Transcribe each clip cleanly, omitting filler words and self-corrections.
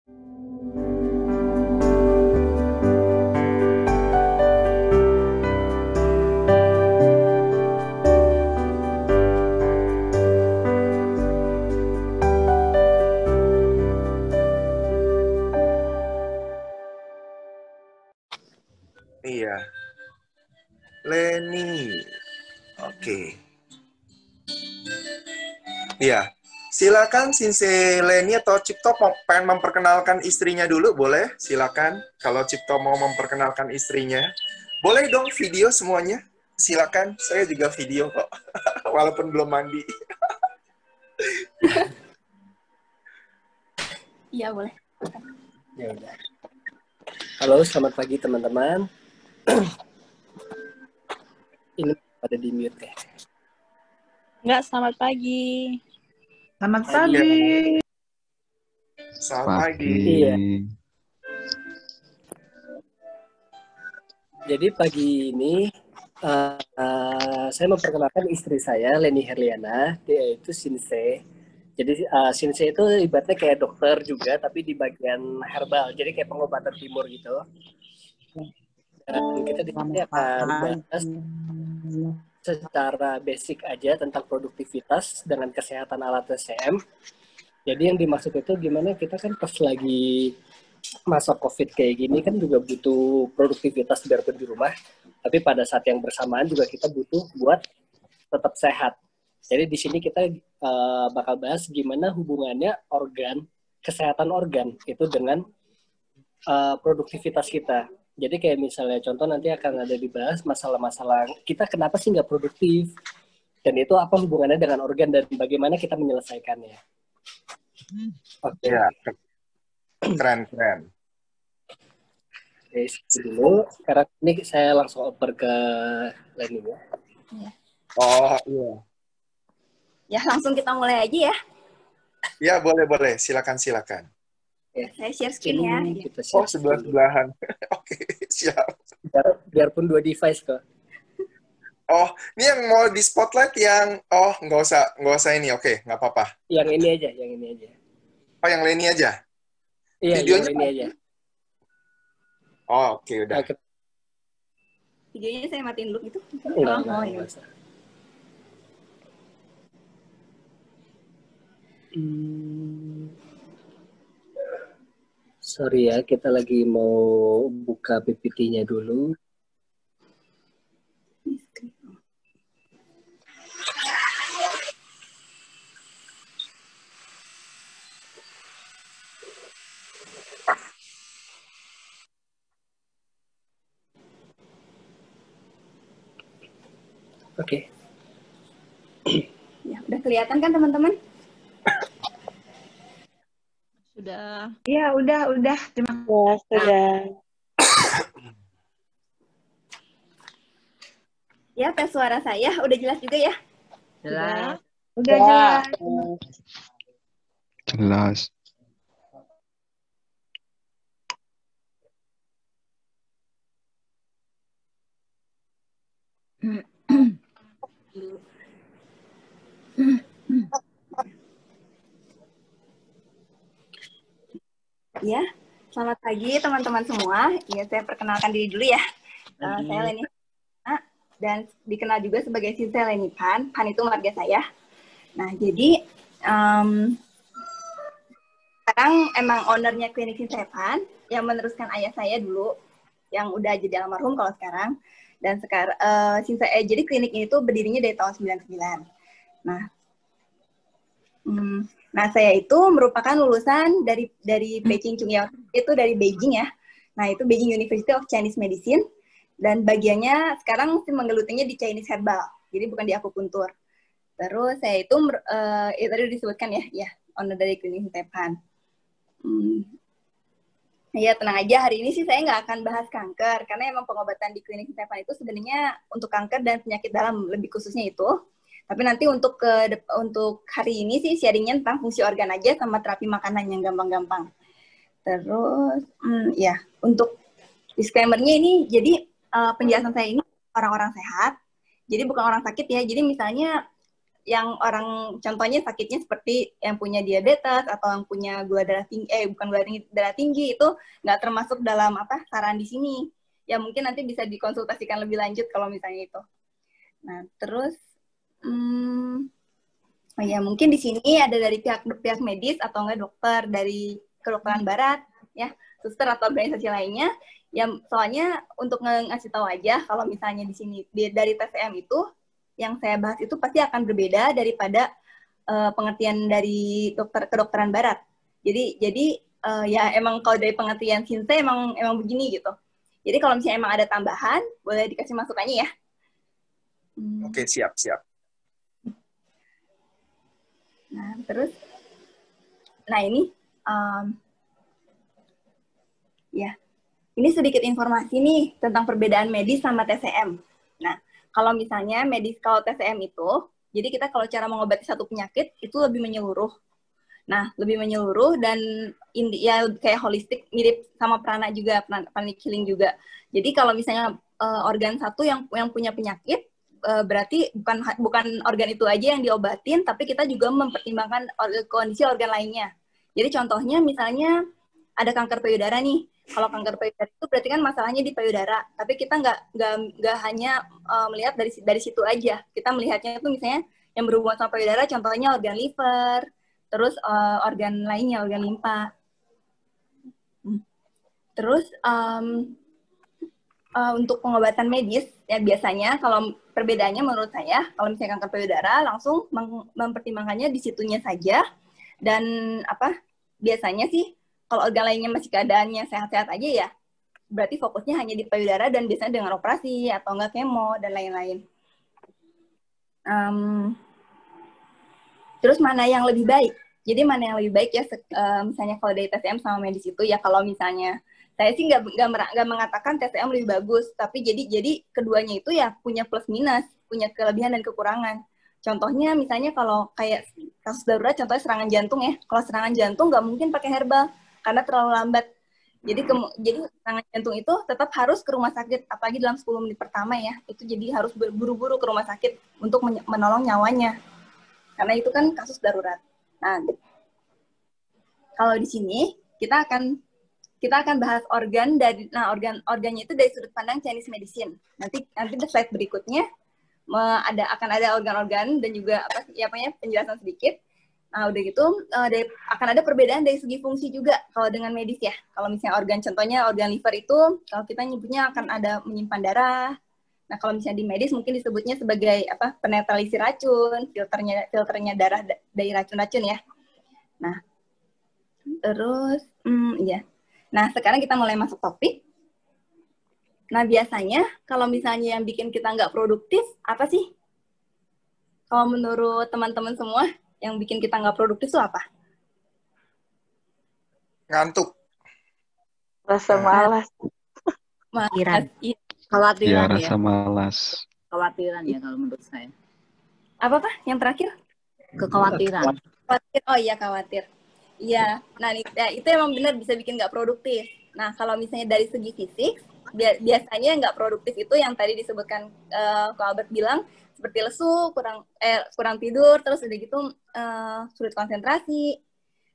Iya. Leni. Oke. Iya. Silakan Sinse Leni atau Cipto pengen memperkenalkan istrinya dulu, boleh? Silakan. Kalau Cipto mau memperkenalkan istrinya. Boleh dong video semuanya? Silakan. Saya juga video kok. Walaupun belum mandi. Iya, boleh. Ya udah. Halo, selamat pagi teman-teman. Ini pada di mute ya. Enggak, selamat pagi. Selamat pagi. Selamat pagi. Iya. Jadi pagi ini saya memperkenalkan istri saya, Leni Herliana, yaitu Sinse. Jadi Sinse itu ibaratnya kayak dokter juga, tapi di bagian herbal. Jadi kayak pengobatan timur gitu. Dan kita di sini akan bahas secara basic aja tentang produktivitas dengan kesehatan alat TCM. Jadi yang dimaksud itu gimana kita kan pas lagi masa COVID kayak gini kan juga butuh produktivitas biarpun di rumah. Tapi pada saat yang bersamaan juga kita butuh buat tetap sehat. Jadi di sini kita bakal bahas gimana hubungannya kesehatan organ itu dengan produktivitas kita. Jadi kayak misalnya contoh nanti akan ada dibahas masalah-masalah kita kenapa sih nggak produktif, dan itu apa hubungannya dengan organ dan bagaimana kita menyelesaikannya. Oke. Ya, keren. Oke, dulu. Sekarang ini saya langsung oper ke Leni ya. Oh iya. Ya, langsung kita mulai aja ya. Ya, boleh. Silakan. Ya. Saya share screen ya. Kita share sebelah-sebelahan. Oke, siap. Biarpun 2 device kok. Oh, ini yang mau di spotlight yang nggak usah ini. Oke, nggak apa-apa. Yang ini aja. Oh, yang Leni aja. Iya, videonya yang ini aja. Oh, oke, udah. Videonya saya matiin dulu gitu. Iya. Sorry ya, kita lagi mau buka PPT-nya dulu. Oke. Ya, udah kelihatan kan teman-teman? Sudah. Iya, udah. Terima kasih. Sudah. Ya, tes suara saya udah jelas juga ya? Jelas. Udah jelas. Jelas. Ya, selamat pagi teman-teman semua. Ya, saya perkenalkan diri dulu ya. Saya Leni dan dikenal juga sebagai Sinse Leni Pan. Pan itu marga saya. Nah, jadi sekarang emang ownernya klinik Sinse Pan yang meneruskan ayah saya dulu yang udah jadi almarhum kalau sekarang. Dan sekarang jadi klinik ini tuh berdirinya dari tahun 99. Nah, saya itu merupakan lulusan dari Beijing Chungyao, itu dari Beijing ya. Nah, itu Beijing University of Chinese Medicine, dan bagiannya sekarang menggelutinya di Chinese Herbal, jadi bukan di akupuntur. Terus saya itu, tadi disebutkan ya, owner dari klinik Tepan. Ya, tenang aja, hari ini sih saya nggak akan bahas kanker, karena emang pengobatan di klinik Tepan itu sebenarnya untuk kanker dan penyakit dalam, lebih khususnya itu. Tapi nanti untuk hari ini sih sharingnya tentang fungsi organ aja sama terapi makanan yang gampang-gampang. Terus, ya, untuk disclaimer-nya ini, jadi penjelasan saya ini orang-orang sehat, jadi bukan orang sakit ya. Jadi misalnya yang orang contohnya sakitnya seperti yang punya diabetes atau yang punya gula darah tinggi, bukan gula darah tinggi itu nggak termasuk dalam saran di sini. Ya mungkin nanti bisa dikonsultasikan lebih lanjut kalau misalnya itu. Nah terus, oh ya mungkin di sini ada dari pihak medis atau enggak dokter dari kedokteran barat, ya suster atau organisasi lainnya. Ya soalnya untuk ngasih tahu aja kalau misalnya di sini dari TCM itu yang saya bahas itu pasti akan berbeda daripada pengertian dari kedokteran barat. Jadi ya emang kalau dari pengertian Sinse emang begini gitu. Jadi kalau misalnya emang ada tambahan, boleh dikasih masukannya ya. Oke, siap. Nah, terus ini ya. Ini sedikit informasi nih tentang perbedaan medis sama TCM. Nah, kalau misalnya kalau TCM itu, jadi kita kalau cara mengobati satu penyakit itu lebih menyeluruh. Nah, lebih menyeluruh dan ya kayak holistik, mirip sama prana juga, pranic healing juga. Jadi kalau misalnya organ satu yang punya penyakit, berarti bukan organ itu aja yang diobatin, tapi kita juga mempertimbangkan kondisi organ lainnya. Jadi contohnya misalnya ada kanker payudara nih. Kalau kanker payudara itu berarti kan masalahnya di payudara, tapi kita nggak hanya melihat dari situ aja. Kita melihatnya itu misalnya yang berhubungan sama payudara, contohnya organ liver, terus organ lainnya, organ limpa. Terus untuk pengobatan medis, ya biasanya kalau perbedaannya menurut saya, kalau misalnya kanker payudara langsung mempertimbangkannya di situnya saja, dan biasanya sih kalau organ lainnya masih keadaannya sehat-sehat aja ya, berarti fokusnya hanya di payudara dan biasanya dengan operasi atau enggak kemo dan lain-lain. Terus mana yang lebih baik? Jadi mana yang lebih baik ya, misalnya kalau dari TCM sama medis itu ya, kalau misalnya saya sih nggak mengatakan TCM lebih bagus, tapi jadi keduanya itu ya punya plus minus, punya kelebihan dan kekurangan. Contohnya misalnya kalau kayak kasus darurat, contohnya serangan jantung ya. Kalau serangan jantung nggak mungkin pakai herbal karena terlalu lambat. Jadi serangan jantung itu tetap harus ke rumah sakit, apalagi dalam 10 menit pertama ya. Itu jadi harus buru-buru ke rumah sakit untuk menolong nyawanya. Karena itu kan kasus darurat. Nah, kalau di sini kita akan bahas organ dari organnya itu dari sudut pandang Chinese medicine. Nanti di slide berikutnya akan ada organ-organ dan juga penjelasan sedikit. Nah, udah gitu akan ada perbedaan dari segi fungsi juga kalau dengan medis ya. Kalau misalnya contohnya organ liver itu kalau kita nyebutnya akan ada menyimpan darah. Nah, kalau misalnya di medis mungkin disebutnya sebagai penetralisir racun, filternya darah dari racun-racun ya. Nah, terus iya. Nah, sekarang kita mulai masuk topik. Nah, biasanya kalau misalnya yang bikin kita nggak produktif, apa sih? Kalau menurut teman-teman semua, yang bikin kita nggak produktif itu apa? Ngantuk. Rasa malas. Khawatiran ya. Rasa malas. Kekhawatiran ya kalau menurut saya. Apa yang terakhir? Kekhawatiran. Oh iya, khawatir. Iya, nah itu emang benar bisa bikin nggak produktif. Nah, kalau misalnya dari segi fisik, biasanya nggak produktif itu yang tadi disebutkan Ko Albert bilang, seperti lesu, kurang tidur, terus udah gitu sulit konsentrasi,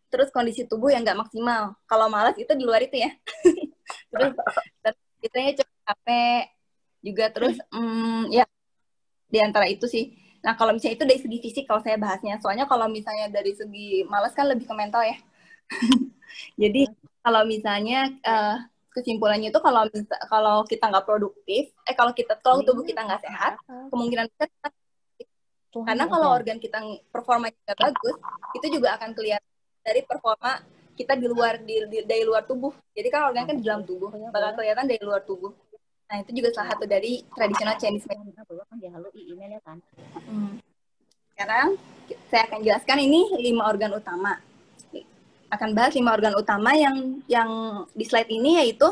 terus kondisi tubuh yang nggak maksimal. Kalau malas itu di luar itu ya. Terus biasanya cepat capek juga, terus ya di antara itu sih. Nah, kalau misalnya itu dari segi fisik kalau saya bahasnya. Soalnya kalau misalnya dari segi malas kan lebih ke mental ya. Jadi kalau misalnya kesimpulannya itu kalau kita nggak produktif, kalau tubuh kita nggak sehat, kemungkinan kita karena kalau organ kita performanya nggak bagus, itu juga akan kelihatan dari performa kita dari luar tubuh. Jadi kan organ kan di dalam tubuh, bakal kelihatan dari luar tubuh. Nah, itu juga salah satu dari tradisional Chinese medicine. Sekarang saya akan jelaskan ini 5 organ utama. Akan bahas 5 organ utama yang di slide ini, yaitu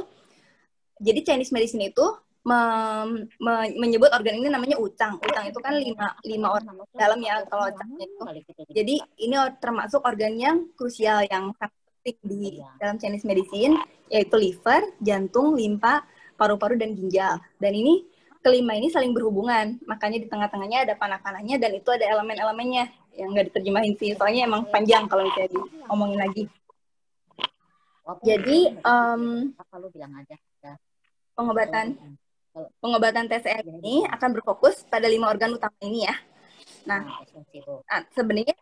jadi Chinese medicine itu menyebut organ ini namanya ucang. Ucang itu kan 5 organ dalam ya kalau ucangnya itu. Jadi ini termasuk organ yang krusial yang sangat penting di dalam Chinese medicine, yaitu liver, jantung, limpa, paru-paru dan ginjal. Dan ini kelima ini saling berhubungan. Makanya di tengah-tengahnya ada panah-panahnya dan itu ada elemen-elemennya yang nggak diterjemahin sih. Soalnya emang panjang kalau misalnya diomongin lagi. Jadi pengobatan TCM ini akan berfokus pada 5 organ utama ini ya. Nah sebenarnya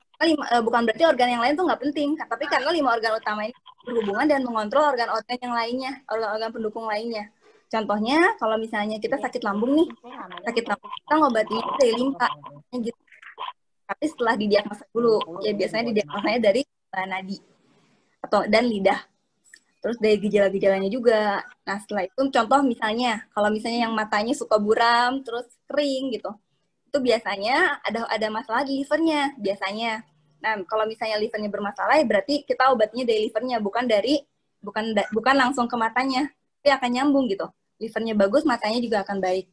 bukan berarti organ yang lain tuh nggak penting, tapi karena 5 organ utama ini berhubungan dan mengontrol organ-organ yang lainnya, organ-organ pendukung lainnya. Contohnya kalau misalnya kita sakit lambung nih, kita ngobatinnya dari limpa, gitu. Tapi setelah didiagnosa dulu, ya biasanya didiagnosanya dari nadi dan lidah. Terus dari gejala-gejalanya juga. Nah setelah itu contoh misalnya, kalau misalnya yang matanya suka buram, terus kering gitu, itu biasanya ada masalah di livernya biasanya. Nah kalau misalnya livernya bermasalah ya berarti kita obatnya dari livernya, bukan langsung ke matanya, tapi akan nyambung gitu. Livernya bagus, matanya juga akan baik.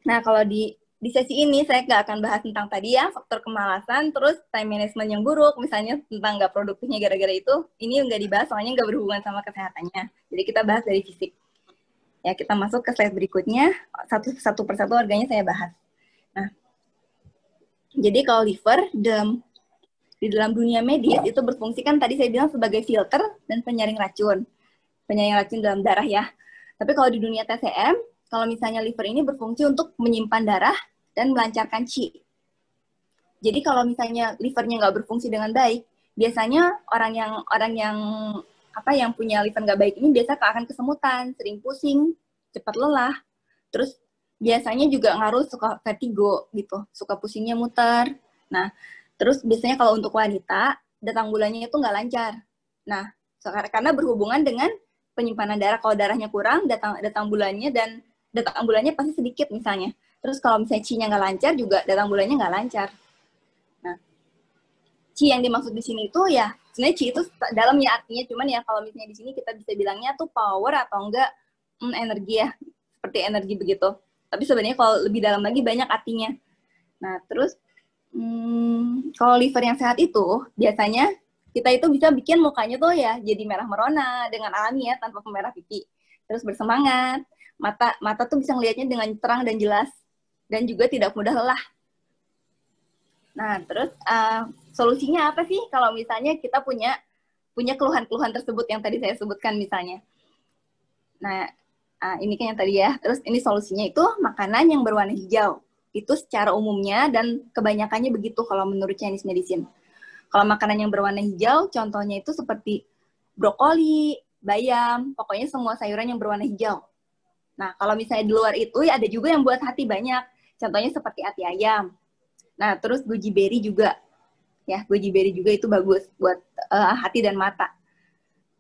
Nah kalau di sesi ini saya nggak akan bahas tentang tadi ya faktor kemalasan, terus time management yang buruk, misalnya tentang nggak produktifnya gara-gara itu. Ini nggak dibahas soalnya nggak berhubungan sama kesehatannya. Jadi kita bahas dari fisik. Ya, kita masuk ke slide berikutnya, satu persatu organnya saya bahas. Nah, jadi kalau liver di dalam dunia medis itu berfungsi kan tadi saya bilang sebagai filter dan penyaring racun dalam darah ya. Tapi kalau di dunia TCM, kalau misalnya liver ini berfungsi untuk menyimpan darah dan melancarkan qi. Jadi kalau misalnya livernya nggak berfungsi dengan baik, biasanya orang yang punya liver nggak baik ini biasa akan kesemutan, sering pusing, cepat lelah, terus biasanya juga ngaruh suka vertigo gitu, suka pusingnya muter. Nah, terus biasanya kalau untuk wanita, datang bulannya itu nggak lancar. Nah, karena berhubungan dengan penyimpanan darah. Kalau darahnya kurang, datang bulannya pasti sedikit misalnya. Terus kalau misalnya qi-nya nggak lancar juga datang bulannya nggak lancar. Nah, qi yang dimaksud di sini itu ya sebenarnya qi itu dalamnya artinya, cuman ya kalau misalnya di sini kita bisa bilangnya tuh power atau enggak energi ya, seperti energi begitu. Tapi sebenarnya kalau lebih dalam lagi banyak artinya. Nah terus kalau liver yang sehat itu biasanya kita itu bisa bikin mukanya tuh ya jadi merah merona dengan alami ya, tanpa pemerah pipi. Terus bersemangat, mata tuh bisa ngelihatnya dengan terang dan jelas, dan juga tidak mudah lelah. Nah, terus solusinya apa sih kalau misalnya kita punya keluhan-keluhan tersebut yang tadi saya sebutkan misalnya. Nah, ini kan yang tadi ya. Terus ini solusinya itu makanan yang berwarna hijau. Itu secara umumnya dan kebanyakannya begitu kalau menurut Chinese medicine. Kalau makanan yang berwarna hijau, contohnya itu seperti brokoli, bayam, pokoknya semua sayuran yang berwarna hijau. Nah, kalau misalnya di luar itu, ya ada juga yang buat hati banyak. Contohnya seperti ati ayam. Nah, terus goji berry juga. Ya, goji berry juga itu bagus buat hati dan mata.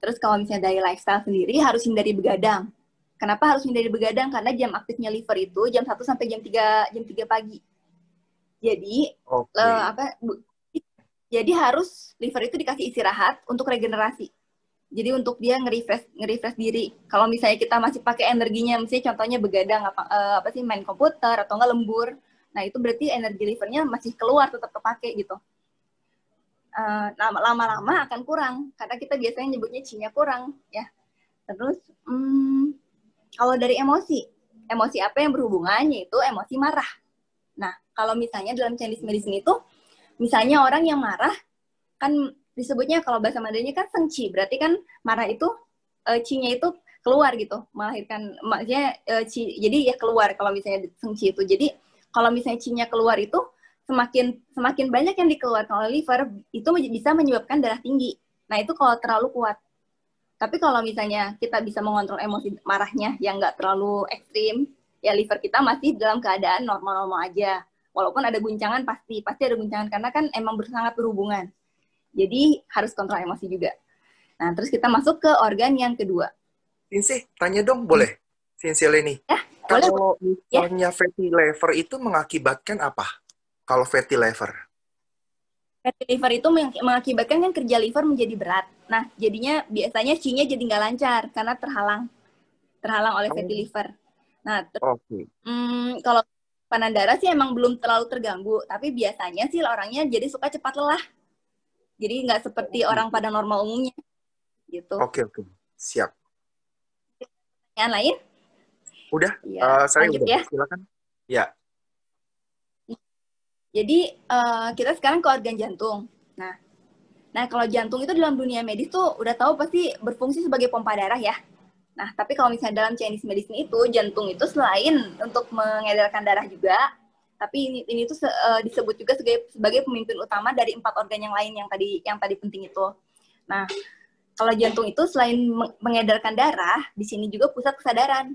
Terus kalau misalnya dari lifestyle sendiri, harus hindari begadang. Kenapa harus hindari begadang? Karena jam aktifnya liver itu jam 1 sampai jam 3 pagi. Jadi, jadi harus liver itu dikasih istirahat untuk regenerasi. Jadi untuk dia nge-refresh diri. Kalau misalnya kita masih pakai energinya, misalnya contohnya begadang, main komputer atau nggak lembur, nah itu berarti energi livernya masih keluar, tetap kepake gitu. Lama-lama akan kurang, karena kita biasanya nyebutnya qi-nya kurang, ya. Terus kalau dari emosi apa yang berhubungannya itu emosi marah. Nah kalau misalnya dalam Chinese medicine itu, misalnya orang yang marah kan disebutnya kalau bahasa Mandarinnya kan sengci, berarti kan marah itu qi-nya itu keluar gitu, melahirkan maksudnya qi, jadi ya keluar kalau misalnya sengci itu. Jadi kalau misalnya qi-nya keluar itu semakin banyak yang dikeluarkan oleh liver itu bisa menyebabkan darah tinggi. Nah itu kalau terlalu kuat. Tapi kalau misalnya kita bisa mengontrol emosi marahnya yang nggak terlalu ekstrim, ya liver kita masih dalam keadaan normal-normal aja. Walaupun ada guncangan, pasti ada guncangan karena kan emang sangat berhubungan. Jadi harus kontrol emosi juga. Nah, terus kita masuk ke organ yang kedua. Sinsi, tanya dong boleh? Sinsi Leni. Ya, kalau misalnya fatty liver itu mengakibatkan apa? Kalau fatty liver? Fatty liver itu mengakibatkan kan kerja liver menjadi berat. Nah, jadinya biasanya qi-nya jadi nggak lancar karena terhalang oleh fatty liver. Nah, kalau tekanan darah sih emang belum terlalu terganggu, tapi biasanya sih orangnya jadi suka cepat lelah. Jadi nggak seperti orang pada normal umumnya, gitu. Oke, siap. Yang lain? Udah, Ya, saya lanjut udah. ya. Silakan. Ya. Jadi kita sekarang ke organ jantung. Nah, kalau jantung itu dalam dunia medis tuh udah tahu pasti berfungsi sebagai pompa darah ya. Nah, tapi kalau misalnya dalam Chinese medicine itu, jantung itu selain untuk mengedarkan darah juga, tapi ini tuh disebut juga sebagai pemimpin utama dari 4 organ yang lain yang tadi penting itu. Nah, kalau jantung itu selain mengedarkan darah, di sini juga pusat kesadaran.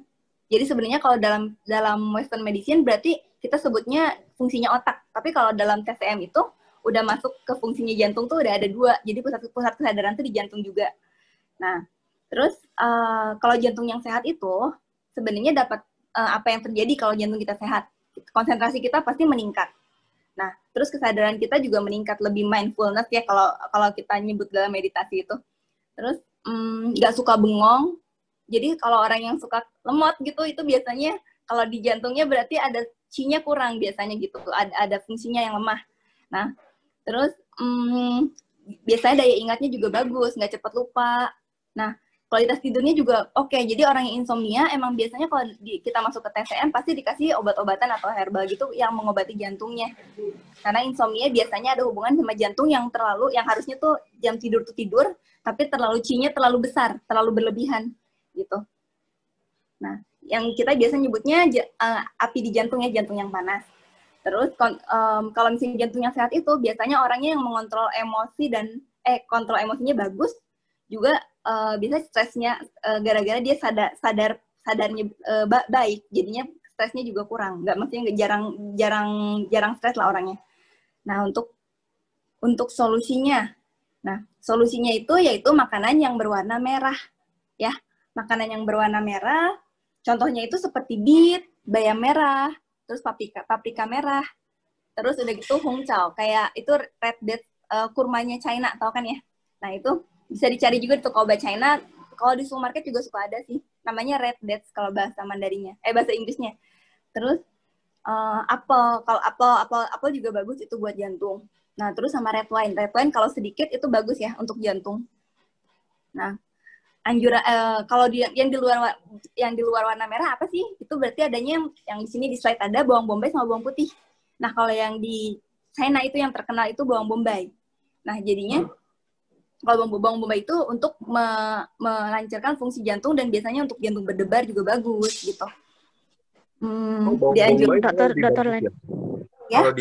Jadi sebenarnya kalau dalam Western medicine berarti kita sebutnya fungsinya otak. Tapi kalau dalam TCM itu udah masuk ke fungsinya jantung tuh udah ada 2. Jadi pusat kesadaran tuh di jantung juga. Nah, terus kalau jantung yang sehat itu sebenarnya dapat apa yang terjadi kalau jantung kita sehat? Konsentrasi kita pasti meningkat. Nah, terus kesadaran kita juga meningkat, lebih mindfulness ya kalau kita nyebut dalam meditasi itu. Terus nggak suka bengong. Jadi kalau orang yang suka lemot gitu itu biasanya kalau di jantungnya berarti ada chi-nya kurang biasanya gitu. Ada fungsinya yang lemah. Nah, terus biasanya daya ingatnya juga bagus, nggak cepat lupa. Nah, kualitas tidurnya juga oke. Jadi orang yang insomnia emang biasanya kalau kita masuk ke TCM pasti dikasih obat-obatan atau herbal gitu yang mengobati jantungnya. Karena insomnia biasanya ada hubungan sama jantung yang harusnya tuh jam tidur tuh tidur, tapi chi-nya terlalu besar, terlalu berlebihan gitu. Nah, yang kita biasa nyebutnya api di jantungnya, jantung yang panas. Terus kalau misalnya jantung yang sehat itu biasanya orangnya yang mengontrol emosi dan kontrol emosinya bagus, juga bisa stresnya gara-gara dia sadarnya baik, jadinya stresnya juga kurang. Maksudnya jarang stres lah orangnya. Nah, untuk solusinya. Nah, solusinya itu yaitu makanan yang berwarna merah. Ya, makanan yang berwarna merah, contohnya itu seperti beet, bayam merah, terus paprika merah, terus udah gitu hungcau, kayak itu red dates, kurmanya China, tau kan ya? Nah, itu bisa dicari juga di toko obat China, kalau di supermarket juga suka ada sih, namanya red dates kalau bahasa Mandarinnya, bahasa Inggrisnya. Terus apel juga bagus itu buat jantung. Nah, terus sama red wine kalau sedikit itu bagus ya untuk jantung. Nah, kalau yang di luar warna merah apa sih? Itu berarti adanya yang di sini di slide ada bawang bombay sama bawang putih. Nah, kalau yang di China itu yang terkenal itu bawang bombay. Nah, jadinya kalau bawang bombay itu untuk melancarkan fungsi jantung dan biasanya untuk jantung berdebar juga bagus gitu. Dokter Len. Ya? Kalau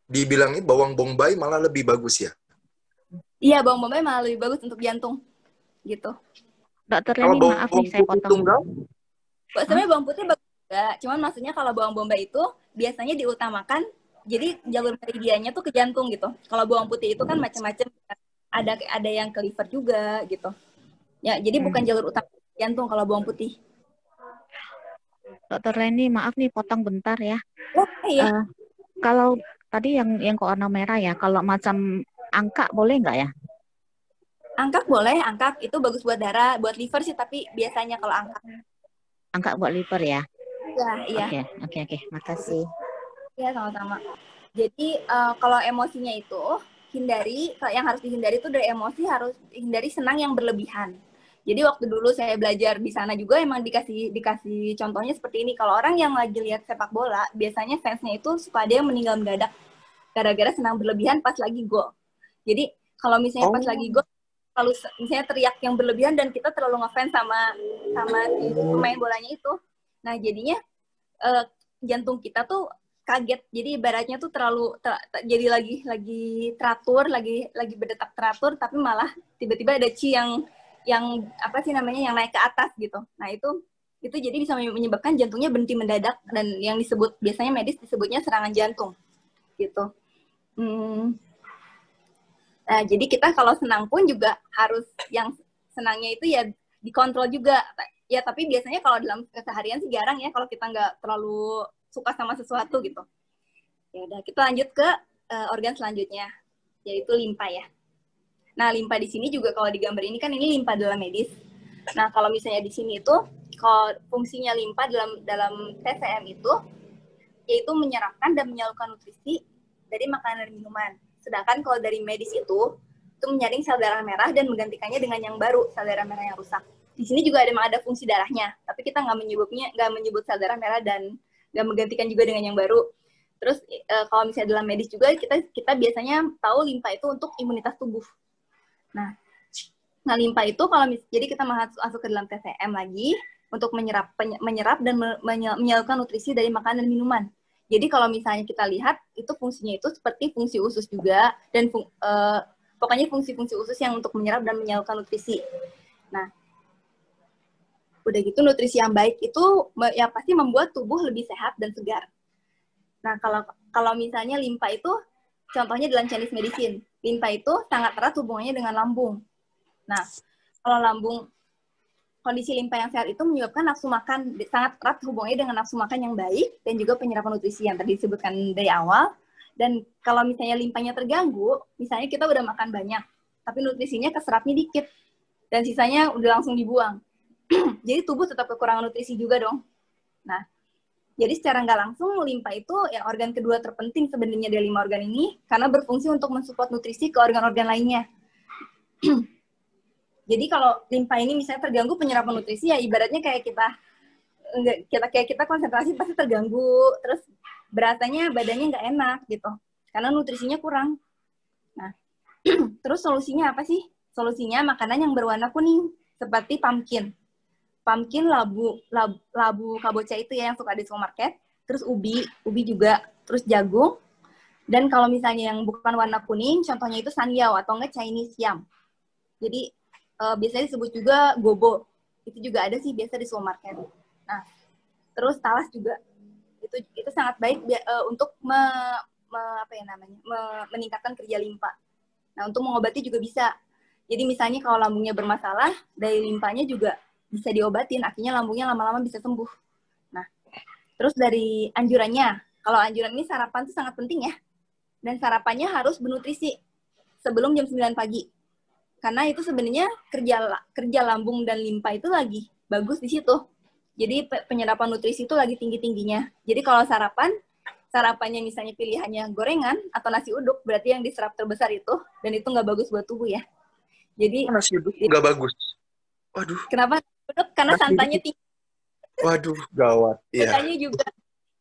dibilangin bawang bombay malah lebih bagus ya? Iya, bawang bombay malah lebih bagus untuk jantung gitu. Dokter Leni, maaf nih saya potong. Sebenarnya bawang putih bagus juga, cuman maksudnya kalau bawang bombay itu biasanya diutamakan, jadi jalur meridiannya tuh ke jantung gitu. Kalau bawang putih itu kan macam-macam, ada yang ke liver juga gitu. Ya, jadi bukan jalur utama jantung kalau bawang putih. Dokter Leni, maaf nih potong bentar ya. Oh, iya. Kalau tadi yang ke warna merah ya, kalau macam angka boleh nggak ya? Angkat boleh, angkat itu bagus buat darah, buat liver sih, tapi biasanya kalau angkat buat liver ya? Iya. Oke, makasih. Iya, sama-sama. Jadi kalau emosinya itu yang harus dihindari itu dari emosi, harus hindari senang yang berlebihan. Jadi waktu dulu saya belajar di sana juga emang dikasih contohnya seperti ini. Kalau orang yang lagi lihat sepak bola, biasanya fansnya itu suka ada yang meninggal mendadak gara-gara senang berlebihan pas lagi gol. Jadi kalau misalnya pas lagi gol, lalu misalnya teriak yang berlebihan dan kita terlalu ngefans sama si pemain bolanya itu. Nah, jadinya jantung kita tuh kaget. Jadi ibaratnya tuh jadi lagi teratur, lagi berdetak teratur, tapi malah tiba-tiba ada chi yang apa sih namanya, yang naik ke atas gitu. Nah, itu jadi bisa menyebabkan jantungnya berhenti mendadak, dan yang disebut biasanya medis disebutnya serangan jantung gitu. Nah, jadi kita kalau senang pun juga harus yang senangnya itu ya dikontrol juga. Ya, tapi biasanya kalau dalam keseharian sih jarang ya kalau kita nggak terlalu suka sama sesuatu gitu. Ya udah, kita lanjut ke organ selanjutnya, yaitu limpa ya. Nah, limpa di sini juga kalau di gambar ini kan ini limpa dalam medis. Nah, kalau misalnya di sini itu kalau fungsinya limpa dalam TCM itu yaitu menyerapkan dan menyalurkan nutrisi dari makanan dan minuman. Sedangkan kalau dari medis itu menyaring sel darah merah dan menggantikannya dengan yang baru, sel darah merah yang rusak. Di sini juga memang ada fungsi darahnya, tapi kita nggak menyebut sel darah merah dan nggak menggantikan juga dengan yang baru. Terus kalau misalnya dalam medis juga kita biasanya tahu limpa itu untuk imunitas tubuh. Nah limpa itu jadi kita masuk ke dalam TCM lagi untuk menyerap dan menyalurkan nutrisi dari makanan dan minuman. Jadi kalau misalnya kita lihat itu fungsinya itu seperti fungsi usus juga dan pokoknya fungsi-fungsi usus yang untuk menyerap dan menyalurkan nutrisi. Nah udah gitu nutrisi yang baik itu yang pasti membuat tubuh lebih sehat dan segar. Nah, kalau misalnya limpa itu, contohnya dalam Chinese medicine, limpa itu sangat erat hubungannya dengan lambung. Nah, kalau kondisi limpa yang sehat itu menyebabkan nafsu makan, sangat erat hubungannya dengan nafsu makan yang baik, dan juga penyerapan nutrisi yang tadi disebutkan dari awal. Dan kalau misalnya limpanya terganggu, misalnya kita udah makan banyak, tapi nutrisinya keserapnya dikit, dan sisanya udah langsung dibuang. Jadi tubuh tetap kekurangan nutrisi juga dong. Nah, jadi secara nggak langsung limpa itu ya organ kedua terpenting sebenarnya dari 5 organ ini karena berfungsi untuk mensupport nutrisi ke organ-organ lainnya. Jadi kalau limpa ini misalnya terganggu penyerapan nutrisi ya ibaratnya kayak kita konsentrasi pasti terganggu, terus berasanya badannya nggak enak gitu karena nutrisinya kurang. Nah, terus solusinya apa sih? Solusinya makanan yang berwarna kuning seperti pumpkin, labu kabocha itu ya yang suka di supermarket, terus ubi juga, terus jagung, dan kalau misalnya yang bukan warna kuning, contohnya itu sanyao atau enggak Chinese yam. Jadi biasanya disebut juga gobo, itu juga ada sih biasa di supermarket. Nah, terus talas juga, itu sangat baik untuk meningkatkan kerja limpa. Nah, untuk mengobati juga bisa. Jadi misalnya kalau lambungnya bermasalah, dari limpanya juga bisa diobatin, akhirnya lambungnya lama-lama bisa sembuh. Nah, terus dari anjurannya, kalau anjuran ini sarapan itu sangat penting ya. Dan sarapannya harus bernutrisi sebelum jam 9 pagi. Karena itu sebenarnya kerja lambung dan limpa itu lagi bagus di situ. Jadi penyerapan nutrisi itu lagi tinggi-tingginya. Jadi kalau sarapannya misalnya pilihannya gorengan atau nasi uduk, berarti yang diserap terbesar itu, dan itu nggak bagus buat tubuh ya. Jadi nasi uduk nggak bagus. Waduh. Kenapa? Karena santannya tinggi. Waduh, gawat. Iya. Santannya juga.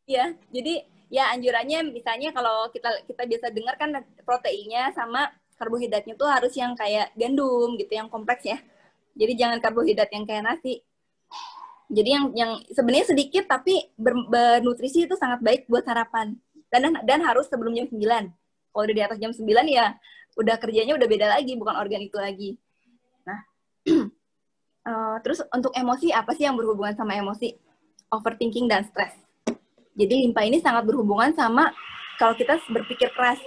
Ya, jadi ya anjurannya misalnya kalau kita biasa dengar kan proteinnya sama karbohidratnya tuh harus yang kayak gandum gitu, yang kompleks ya. Jadi jangan karbohidrat yang kayak nasi. Jadi yang sebenarnya sedikit tapi bernutrisi itu sangat baik buat sarapan. Dan harus sebelum jam 9. Kalau udah di atas jam 9 ya udah kerjanya udah beda lagi, bukan organ itu lagi. Nah, terus untuk emosi, apa sih yang berhubungan sama emosi? Overthinking dan stres. Jadi limpa ini sangat berhubungan sama kalau kita berpikir keras.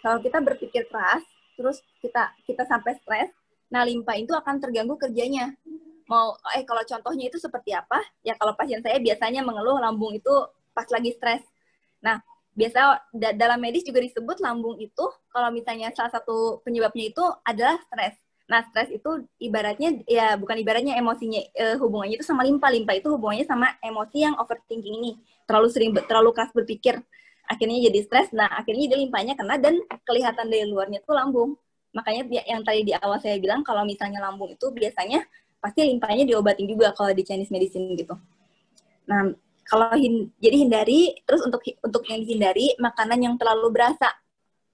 Kalau kita berpikir keras, terus kita sampai stres, nah limpa itu akan terganggu kerjanya. Kalau contohnya itu seperti apa? Ya kalau pasien saya biasanya mengeluh lambung itu pas lagi stres. Nah, biasa dalam medis juga disebut lambung itu, kalau misalnya salah satu penyebabnya itu adalah stres. Nah, stres itu ibaratnya, ya bukan ibaratnya emosinya, hubungannya itu sama limpa. Limpa itu hubungannya sama emosi yang overthinking ini. Terlalu keras berpikir. Akhirnya jadi stres, nah akhirnya jadi limpanya kena dan kelihatan dari luarnya tuh lambung. Makanya yang tadi di awal saya bilang, kalau misalnya lambung itu biasanya pasti limpanya diobatin juga kalau di Chinese medicine gitu. Nah, jadi hindari, terus untuk yang dihindari, makanan yang terlalu berasa.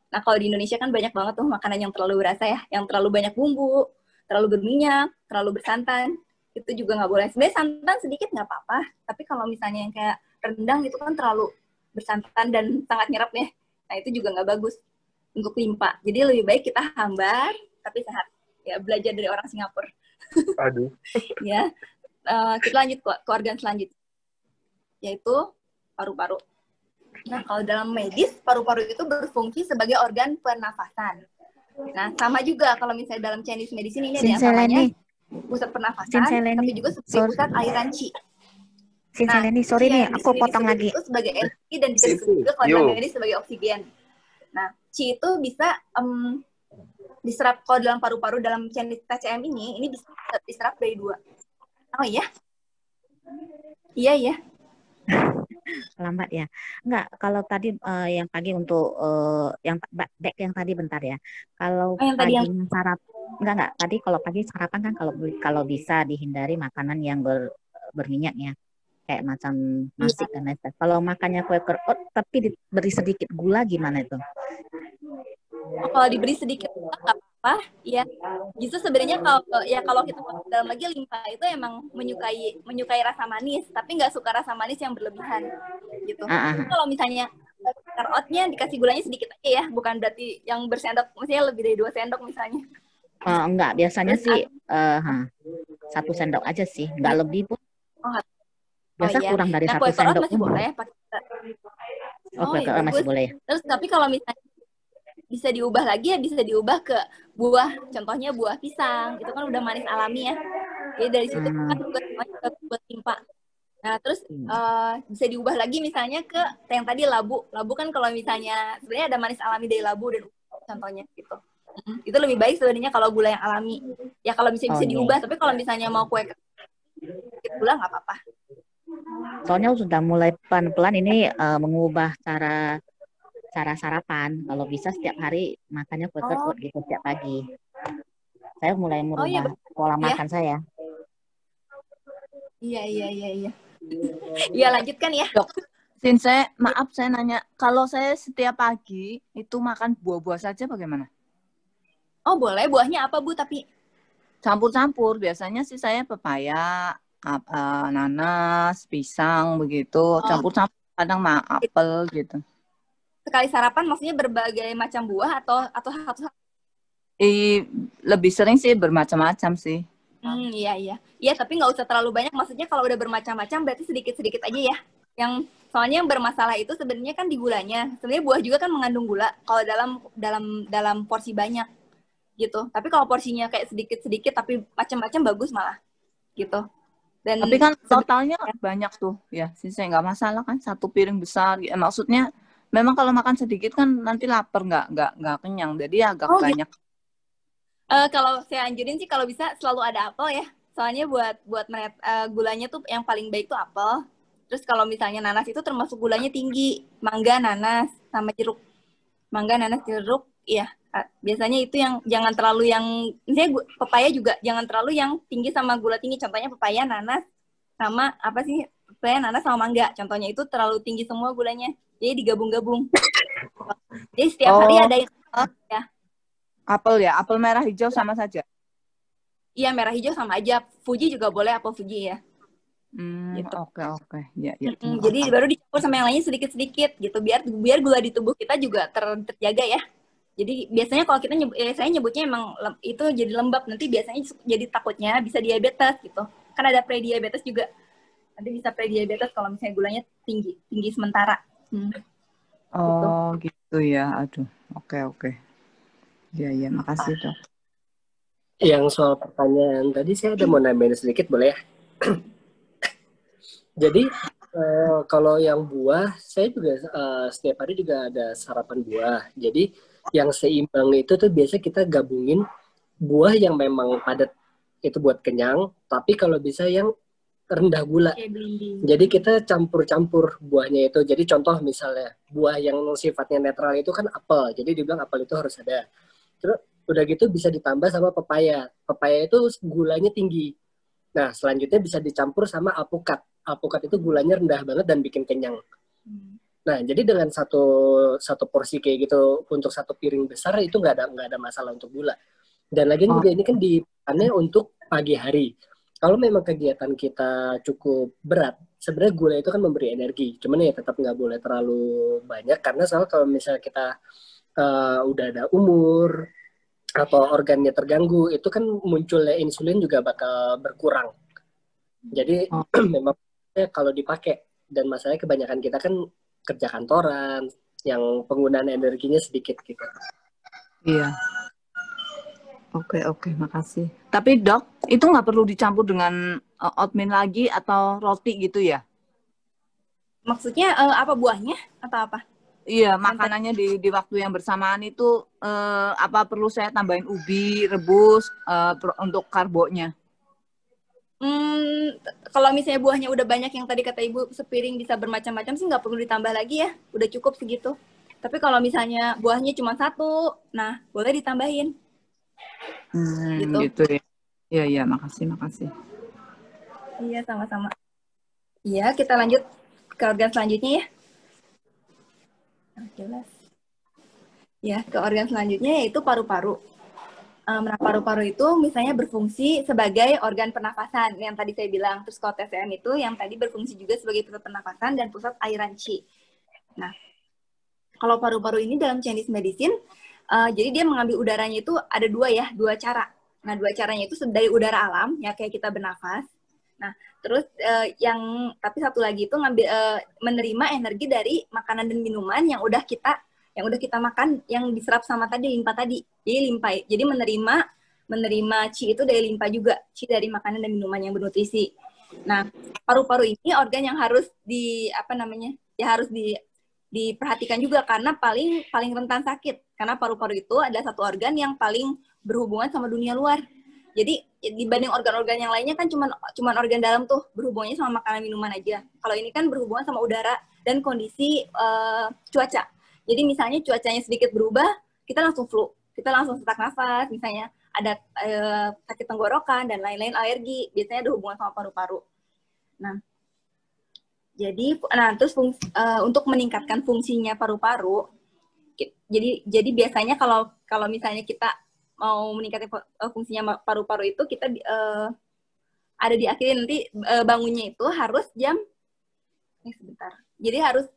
Nah, kalau di Indonesia kan banyak banget tuh makanan yang terlalu berasa ya, yang terlalu banyak bumbu, terlalu berminyak, terlalu bersantan, itu juga nggak boleh. Sebenarnya santan sedikit nggak apa-apa, tapi kalau misalnya yang kayak rendang itu kan terlalu bersantan dan sangat nyerap ya, nah itu juga nggak bagus untuk limpa. Jadi lebih baik kita hambar, tapi sehat. Ya, belajar dari orang Singapura. Aduh. Ya, kita lanjut ke organ selanjutnya, yaitu paru-paru. Nah, kalau dalam medis, paru-paru itu berfungsi sebagai organ pernafasan. Nah, sama juga kalau misalnya dalam Chinese medicine ini ada yang namanya pusat pernafasan, tapi juga seperti pusat aliran qi. Sinseleni, sorry nih, aku potong lagi. Itu sebagai energi dan disebut juga kalau dalam medis sebagai oksigen. Nah, qi itu bisa diserap kalau dalam paru-paru dalam Chinese TCM ini bisa diserap dari 2. Oh iya? Iya. Lambat ya. Enggak, kalau tadi yang pagi untuk yang back yang tadi bentar ya. Kalau yang pagi tadi Enggak. Tadi kalau pagi sarapan kan kalau bisa dihindari makanan yang berminyak ya. Kayak macam nasi dan lain sebagainya. Kalau makannya Quaker Oat tapi diberi sedikit gula gimana itu? Kalau diberi sedikit nggak apa-apa ya. Justru sebenarnya kalau kita masuk dalam lagi, limfa itu emang menyukai rasa manis, tapi nggak suka rasa manis yang berlebihan gitu. Kalau misalnya Quaker Oat-nya dikasih gulanya sedikit aja ya, bukan berarti yang bersendok, maksudnya lebih dari 2 sendok misalnya. Enggak, biasanya sih 1 sendok aja sih, nggak lebih pun. Biasa kurang dari 1 sendok masih boleh pakai. Quaker Oat masih boleh. Terus tapi kalau misalnya bisa diubah lagi ya, bisa diubah ke buah, contohnya buah pisang, itu kan udah manis alami ya. Jadi dari situ kan buat limfa. Nah terus bisa diubah lagi misalnya ke yang tadi labu. Labu kan kalau misalnya sebenarnya ada manis alami dari labu dan contohnya gitu. Itu lebih baik sebenarnya kalau gula yang alami. Ya kalau bisa diubah, tapi kalau misalnya mau kue gula nggak apa-apa. Soalnya sudah mulai pelan-pelan ini mengubah cara sarapan. Kalau bisa setiap hari makannya Quaker Oat gitu setiap pagi. Saya mulai merubah pola makan saya. Iya. Iya lanjutkan ya. Dok, Sinse, maaf saya nanya, kalau saya setiap pagi itu makan buah-buah saja bagaimana? Oh boleh, buahnya apa Bu tapi? Campur-campur, biasanya sih saya pepaya, nanas, pisang begitu, campur-campur, kadang apel gitu. Sekali sarapan maksudnya berbagai macam buah atau satu? Lebih sering sih bermacam-macam sih. Iya. Iya, tapi nggak usah terlalu banyak. Maksudnya kalau udah bermacam-macam berarti sedikit-sedikit aja ya. Soalnya yang bermasalah itu sebenarnya kan di gulanya. Sebenarnya buah juga kan mengandung gula kalau dalam porsi banyak gitu. Tapi kalau porsinya kayak sedikit-sedikit tapi macam-macam bagus malah gitu. Dan tapi kan totalnya banyak tuh ya. Sih saya nggak masalah kan, 1 piring besar. Ya, maksudnya memang kalau makan sedikit kan nanti lapar, nggak kenyang. Jadi agak banyak. Kalau saya anjurin sih kalau bisa selalu ada apel ya. Soalnya buat gulanya tuh yang paling baik tuh apel. Terus kalau misalnya nanas itu termasuk gulanya tinggi. Mangga, nanas, sama jeruk. Mangga, nanas, jeruk, iya. Biasanya itu yang jangan terlalu yang, misalnya pepaya juga jangan terlalu yang tinggi sama gula tinggi. Contohnya pepaya, nanas, sama apa sih? Pepaya, nanas, sama mangga. Contohnya itu terlalu tinggi semua gulanya. Jadi digabung-gabung. Jadi setiap hari ada yang ya. Apel ya, apel merah hijau sama saja. Iya, merah hijau sama aja. Fuji juga boleh, apel Fuji ya. Gitu. Oke. Ya, jadi baru dicampur sama yang lainnya sedikit-sedikit gitu, biar gula di tubuh kita juga terjaga ya. Jadi biasanya kalau kita saya nyebutnya emang itu jadi lembab, nanti biasanya jadi takutnya bisa diabetes gitu. Kan ada pre-diabetes juga. Nanti bisa pre-diabetes kalau misalnya gulanya tinggi sementara. Gitu ya. Aduh. Oke. Ya, makasih Dok. Yang soal pertanyaan tadi saya ada mau nambahin sedikit boleh ya? Jadi kalau yang buah, saya juga setiap hari juga ada sarapan buah. Jadi yang seimbang itu tuh biasa kita gabungin buah yang memang padat itu buat kenyang, tapi kalau bisa yang rendah gula. Jadi kita campur-campur buahnya itu. Jadi contoh misalnya buah yang sifatnya netral itu kan apel. Jadi dibilang apel itu harus ada. Terus udah gitu bisa ditambah sama pepaya. Pepaya itu gulanya tinggi. Nah, selanjutnya bisa dicampur sama alpukat. Alpukat itu gulanya rendah banget dan bikin kenyang. Nah, jadi dengan satu porsi kayak gitu untuk 1 piring besar itu nggak ada masalah untuk gula. Dan lagi juga ini kan dipakai untuk pagi hari. Kalau memang kegiatan kita cukup berat, sebenarnya gula itu kan memberi energi. Cuman ya tetap nggak boleh terlalu banyak karena soal kalau misalnya kita udah ada umur atau organnya terganggu, itu kan munculnya insulin juga bakal berkurang. Jadi memang kalau dipakai, dan masalahnya kebanyakan kita kan kerja kantoran yang penggunaan energinya sedikit gitu. Iya. Oke, makasih. Tapi Dok, itu nggak perlu dicampur dengan oatmeal lagi atau roti gitu ya? Maksudnya apa, buahnya atau apa? Iya, makanannya di waktu yang bersamaan itu apa perlu saya tambahin ubi rebus untuk karbonya? Kalau misalnya buahnya udah banyak yang tadi kata Ibu sepiring bisa bermacam-macam sih nggak perlu ditambah lagi ya, udah cukup segitu. Tapi kalau misalnya buahnya cuma 1, nah boleh ditambahin. Gitu. Gitu ya. Iya, iya, makasih. Iya, sama-sama. Iya, kita lanjut ke organ selanjutnya ya. Jelas. Ya, ke organ selanjutnya yaitu paru-paru. Nah, paru-paru itu misalnya berfungsi sebagai organ pernafasan yang tadi saya bilang. Terus kalau TCM itu yang tadi berfungsi juga sebagai pusat pernafasan dan pusat aliran qi. Nah, kalau paru-paru ini dalam Chinese medicine, jadi dia mengambil udaranya itu ada dua cara. Nah, dua caranya itu dari udara alam, ya kayak kita bernafas. Nah, terus tapi satu lagi itu menerima energi dari makanan dan minuman yang udah kita makan, yang diserap sama tadi limpa tadi. Jadi menerima qi itu dari limpa juga, qi dari makanan dan minuman yang bernutrisi. Nah, paru-paru ini organ yang harus harus diperhatikan juga karena paling rentan sakit. Karena paru-paru itu adalah satu organ yang paling berhubungan sama dunia luar. Jadi dibanding organ-organ yang lainnya kan cuman organ dalam tuh berhubungannya sama makanan minuman aja. Kalau ini kan berhubungan sama udara dan kondisi cuaca. Jadi misalnya cuacanya sedikit berubah, kita langsung flu, kita langsung sesak nafas, misalnya ada sakit tenggorokan dan lain-lain, alergi, biasanya ada hubungan sama paru-paru. Nah, terus untuk meningkatkan fungsinya paru-paru, jadi biasanya kalau misalnya kita mau meningkatkan fungsinya paru-paru itu, kita ada di akhirnya nanti bangunnya itu harus Jadi harus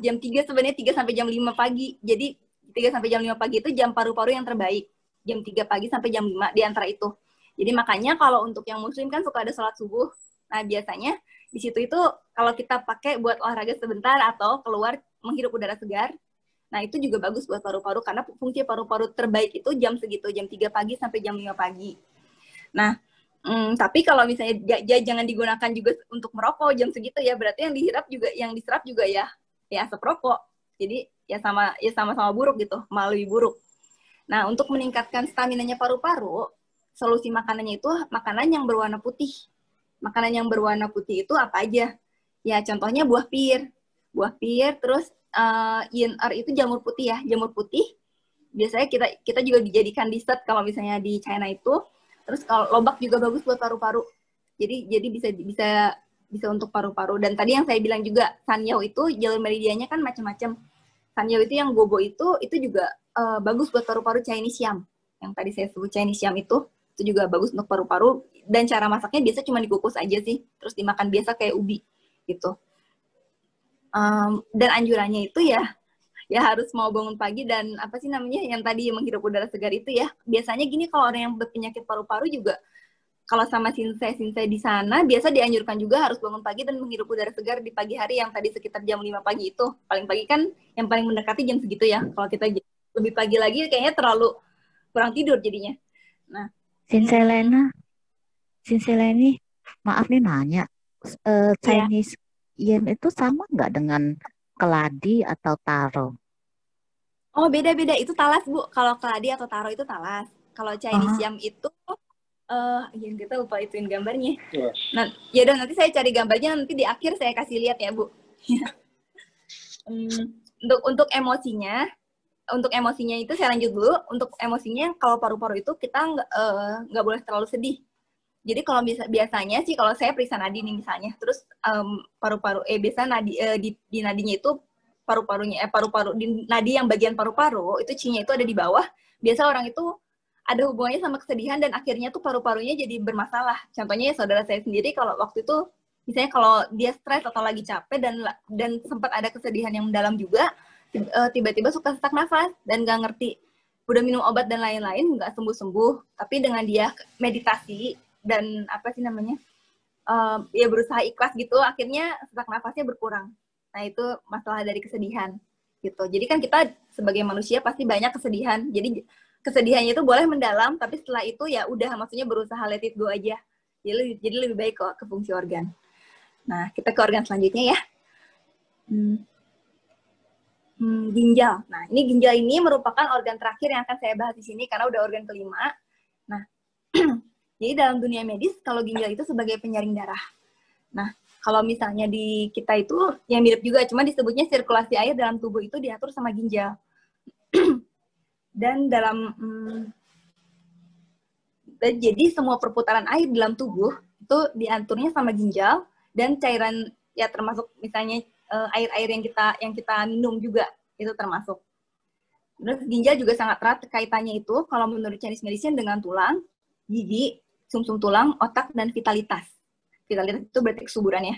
jam 3 sebenarnya 3 sampai jam 5 pagi. Jadi 3 sampai jam 5 pagi itu jam paru-paru yang terbaik. Jam 3 pagi sampai jam 5 di antara itu. Jadi makanya kalau untuk yang muslim kan suka ada sholat subuh. Nah, biasanya di situ itu kalau kita pakai buat olahraga sebentar atau keluar menghirup udara segar, nah itu juga bagus buat paru-paru karena fungsi paru-paru terbaik itu jam segitu, jam 3 pagi sampai jam 5 pagi. Nah, tapi kalau misalnya jangan digunakan juga untuk merokok jam segitu ya, berarti yang diserap juga ya asap rokok. Jadi ya sama-sama buruk gitu, malah lebih buruk. Nah, untuk meningkatkan staminanya paru-paru, solusi makanannya itu makanan yang berwarna putih. Makanan yang berwarna putih itu apa aja? Ya contohnya buah pir, terus yin-er itu jamur putih ya, jamur putih. Biasanya kita juga dijadikan dessert kalau misalnya di China itu. Terus kalau lobak juga bagus buat paru-paru. Jadi bisa untuk paru-paru. Dan tadi yang saya bilang juga, sanyao itu jalur meridiannya kan macam-macam. Sanyao itu yang bobo itu juga bagus buat paru-paru. Chinese yam. Yang tadi saya sebut Chinese yam itu juga bagus untuk paru-paru. Dan cara masaknya biasa cuma dikukus aja sih. Terus dimakan biasa kayak ubi gitu. Dan anjurannya itu ya harus mau bangun pagi dan yang tadi menghirup udara segar itu ya. Biasanya gini, kalau orang yang berpenyakit paru-paru juga, kalau sama sinsei di sana, biasa dianjurkan juga harus bangun pagi dan menghirup udara segar di pagi hari yang tadi sekitar jam 5 pagi itu. Paling pagi kan yang paling mendekati jam segitu ya. Kalau kita lebih pagi lagi kayaknya terlalu kurang tidur jadinya. Nah, Sinsei Leni, maaf nih nanya, Chinese yen itu sama nggak dengan keladi atau taro? Oh, beda-beda. Itu talas, Bu. Kalau keladi atau taro itu talas. Kalau Chinese yam itu, yang kita lupa ituin gambarnya. Nah, ya udah, nanti saya cari gambarnya, nanti di akhir saya kasih lihat ya, Bu. Untuk emosinya itu saya lanjut dulu. Untuk emosinya, kalau paru-paru itu kita nggak boleh terlalu sedih. Jadi kalau biasanya sih, kalau saya periksa nadi nih misalnya, terus paru-paru, biasa di nadinya itu paru-paru di nadi yang bagian paru-paru itu qi-nya itu ada di bawah. Biasa orang itu ada hubungannya sama kesedihan dan akhirnya tuh paru-parunya jadi bermasalah. Contohnya ya saudara saya sendiri, kalau waktu itu misalnya kalau dia stres atau lagi capek dan sempat ada kesedihan yang mendalam juga, tiba-tiba suka sesak nafas dan nggak ngerti, udah minum obat dan lain-lain nggak sembuh-sembuh. Tapi dengan dia meditasi dan ya berusaha ikhlas gitu, akhirnya sesak nafasnya berkurang. Nah, itu masalah dari kesedihan gitu. Jadi kan kita sebagai manusia pasti banyak kesedihan. Jadi kesedihannya itu boleh mendalam, tapi setelah itu ya udah, maksudnya berusaha let it go aja. Jadi lebih baik kok ke fungsi organ. Nah, kita ke organ selanjutnya ya. Ginjal. Nah, ginjal ini merupakan organ terakhir yang akan saya bahas di sini karena udah organ kelima. Nah, jadi dalam dunia medis, kalau ginjal itu sebagai penyaring darah. Nah, kalau misalnya di kita itu yang mirip juga, cuma disebutnya sirkulasi air dalam tubuh itu diatur sama ginjal. Dan dalam Dan jadi semua perputaran air dalam tubuh itu diaturnya sama ginjal dan cairan ya termasuk misalnya air-air yang kita minum juga itu termasuk. Terus ginjal juga sangat erat kaitannya itu kalau menurut Chinese medicine dengan tulang, gigi, sumsum tulang, otak dan vitalitas. Vitalitas itu berarti kesuburan ya.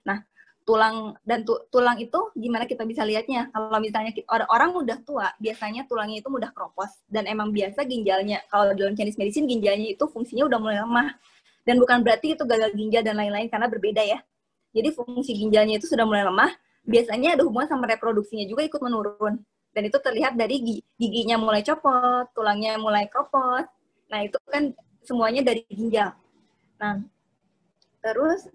Nah, tulang itu gimana kita bisa lihatnya? Kalau misalnya orang udah tua, biasanya tulangnya itu mudah keropos dan emang biasa ginjalnya kalau dalam Chinese medicine ginjalnya itu fungsinya udah mulai lemah. Dan bukan berarti itu gagal ginjal dan lain-lain karena berbeda ya. Jadi fungsi ginjalnya itu sudah mulai lemah, biasanya ada hubungan sama reproduksinya juga ikut menurun. Dan itu terlihat dari giginya mulai copot, tulangnya mulai keropos. Nah, itu kan semuanya dari ginjal. Nah, terus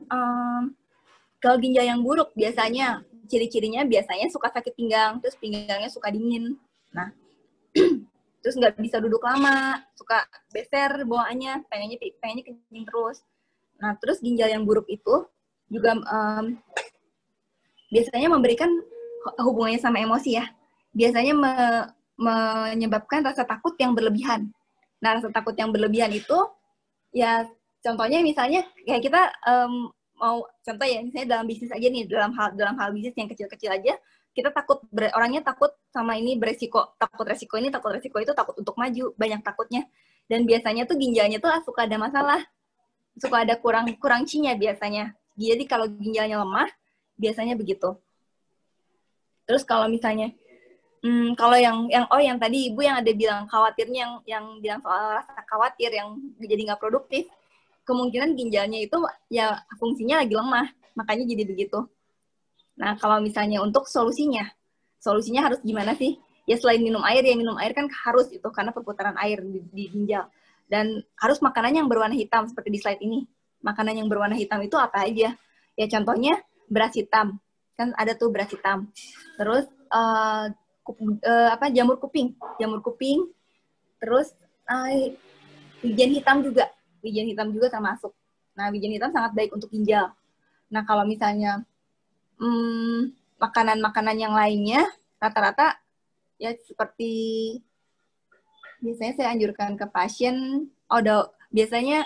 kalau ginjal yang buruk biasanya ciri-cirinya biasanya suka sakit pinggang, terus pinggangnya suka dingin. Nah, terus nggak bisa duduk lama, suka beser bawaannya, pengennya kencing terus. Nah, terus ginjal yang buruk itu juga biasanya memberikan hubungannya sama emosi ya. Biasanya menyebabkan rasa takut yang berlebihan. Nah, rasa takut yang berlebihan itu ya contohnya misalnya kayak kita mau contoh ya misalnya dalam bisnis aja nih, dalam hal bisnis yang kecil-kecil aja kita takut, orangnya takut sama ini beresiko, takut resiko ini, takut resiko itu, takut untuk maju, banyak takutnya. Dan biasanya tuh ginjalnya tuh suka ada masalah, suka ada kurang C-nya biasanya. Jadi kalau ginjalnya lemah biasanya begitu. Terus kalau misalnya kalau yang tadi Ibu yang ada bilang khawatirnya yang bilang soal rasa khawatir yang jadi nggak produktif, kemungkinan ginjalnya itu ya fungsinya lagi lemah, makanya jadi begitu. Nah, kalau misalnya untuk solusinya harus gimana sih? Ya selain minum air, ya minum air kan harus itu karena perputaran air di ginjal. Dan harus makanan yang berwarna hitam seperti di slide ini. Makanan yang berwarna hitam itu apa aja? Ya contohnya beras hitam, kan ada tuh beras hitam. Terus jamur kuping, terus wijen hitam juga termasuk. Nah, wijen hitam sangat baik untuk ginjal. Nah, kalau misalnya makanan-makanan yang lainnya rata-rata ya seperti biasanya saya anjurkan ke pasien biasanya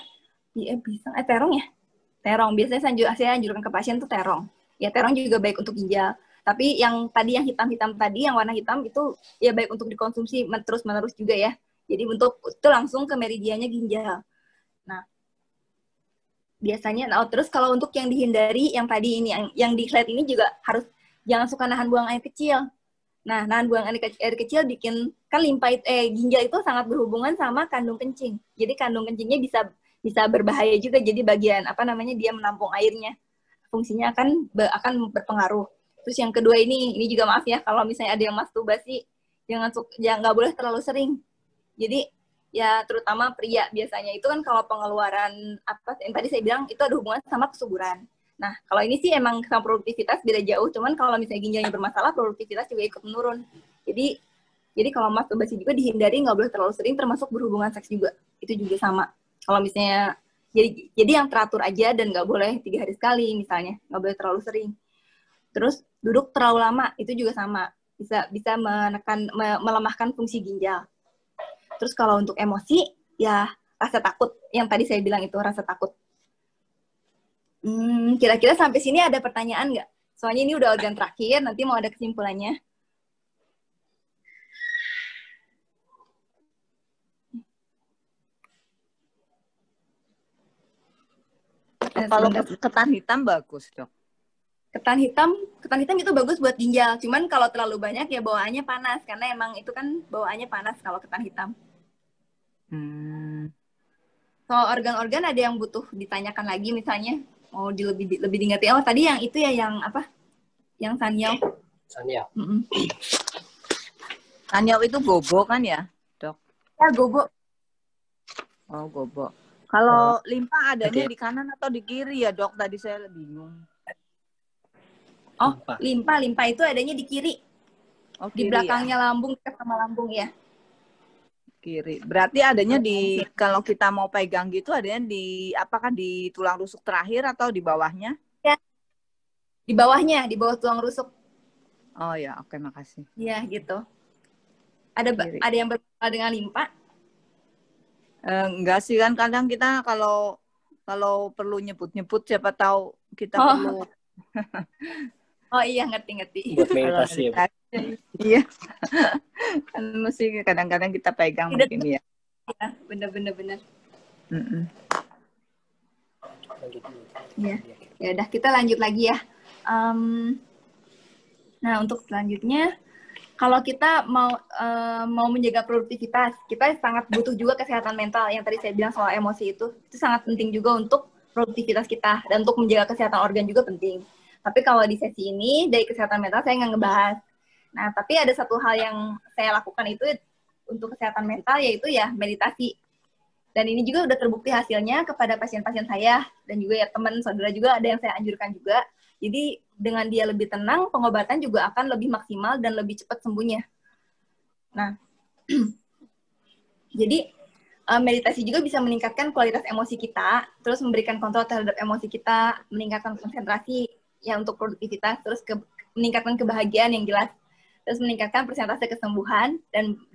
terong biasanya saya anjurkan ke pasien tuh terong. Ya terong juga baik untuk ginjal. Tapi yang hitam-hitam tadi, yang warna hitam itu ya baik untuk dikonsumsi terus-menerus juga ya. Jadi untuk itu langsung ke meridiannya ginjal. Nah, biasanya, terus kalau untuk yang dihindari, yang tadi ini, yang di slide ini juga harus jangan suka nahan buang air kecil. Nah, nahan buang air kecil bikin, kan ginjal itu sangat berhubungan sama kandung kencing. Jadi kandung kencingnya bisa berbahaya juga, jadi bagian, dia menampung airnya. Fungsinya akan berpengaruh. Terus yang kedua ini juga maaf ya, kalau misalnya ada yang masturbasi, nggak boleh terlalu sering. Jadi ya terutama pria biasanya itu kan kalau pengeluaran yang tadi saya bilang itu ada hubungan sama kesuburan. Nah kalau ini sih emang sama produktivitas beda jauh, cuman kalau misalnya ginjalnya bermasalah produktivitas juga ikut menurun. Jadi kalau masturbasi juga dihindari, nggak boleh terlalu sering, termasuk berhubungan seks juga itu juga sama. Kalau misalnya jadi yang teratur aja dan nggak boleh 3 hari sekali misalnya, nggak boleh terlalu sering. Terus duduk terlalu lama itu juga sama, bisa melemahkan fungsi ginjal. Terus kalau untuk emosi ya rasa takut, yang tadi saya bilang itu rasa takut. Kira-kira sampai sini ada pertanyaan nggak? Soalnya ini udah organ terakhir, nanti mau ada kesimpulannya. Kalau ketan hitam bagus, Dok. Ketan hitam itu bagus buat ginjal. Cuman kalau terlalu banyak ya bawaannya panas, karena emang itu kan bawaannya panas kalau ketan hitam. Soal organ-organ ada yang butuh ditanyakan lagi, misalnya mau lebih diingetin. Oh tadi yang itu ya, yang apa? Yang Sanyao. Sanyao itu gobo kan ya, Dok? Ya gobo. Oh gobo. Kalau limpa adanya di kanan atau di kiri ya, Dok? Tadi saya bingung. Oh, limpa itu adanya di kiri. Oh, di kiri, belakangnya ya? lambung, dekat sama lambung ya. Kiri. Berarti adanya kalau kita mau pegang gitu adanya apakah di tulang rusuk terakhir atau di bawahnya? Ya. Di bawahnya, di bawah tulang rusuk. Oh ya, oke, makasih. Iya, gitu. Ada yang bermasalah dengan limpa? Enggak sih kan kadang kita kalau perlu nyebut-nyebut siapa tahu kita Oh, perlu oh iya ngerti. Buat kalau meditasi ya, Bu. meditasi. Iya, kan mesti kadang-kadang kita pegang Tidak mungkin ya. ya, bener. Mm-mm. Lanjut dulu. Ya, ya udah kita lanjut lagi ya. Nah untuk selanjutnya, kalau kita mau menjaga produktivitas, kita sangat butuh juga kesehatan mental. Yang tadi saya bilang soal emosi itu sangat penting juga untuk produktivitas kita dan untuk menjaga kesehatan organ juga penting. Tapi kalau di sesi ini dari kesehatan mental saya nggak ngebahas. Nah tapi ada satu hal yang saya lakukan itu untuk kesehatan mental yaitu ya meditasi. Dan ini juga udah terbukti hasilnya kepada pasien-pasien saya dan juga ya teman saudara juga ada yang saya anjurkan juga. Jadi dengan dia lebih tenang, pengobatan juga akan lebih maksimal dan lebih cepat sembuhnya. Nah, jadi meditasi juga bisa meningkatkan kualitas emosi kita, terus memberikan kontrol terhadap emosi kita, meningkatkan konsentrasi ya untuk produktivitas, terus meningkatkan kebahagiaan yang jelas, terus meningkatkan persentase kesembuhan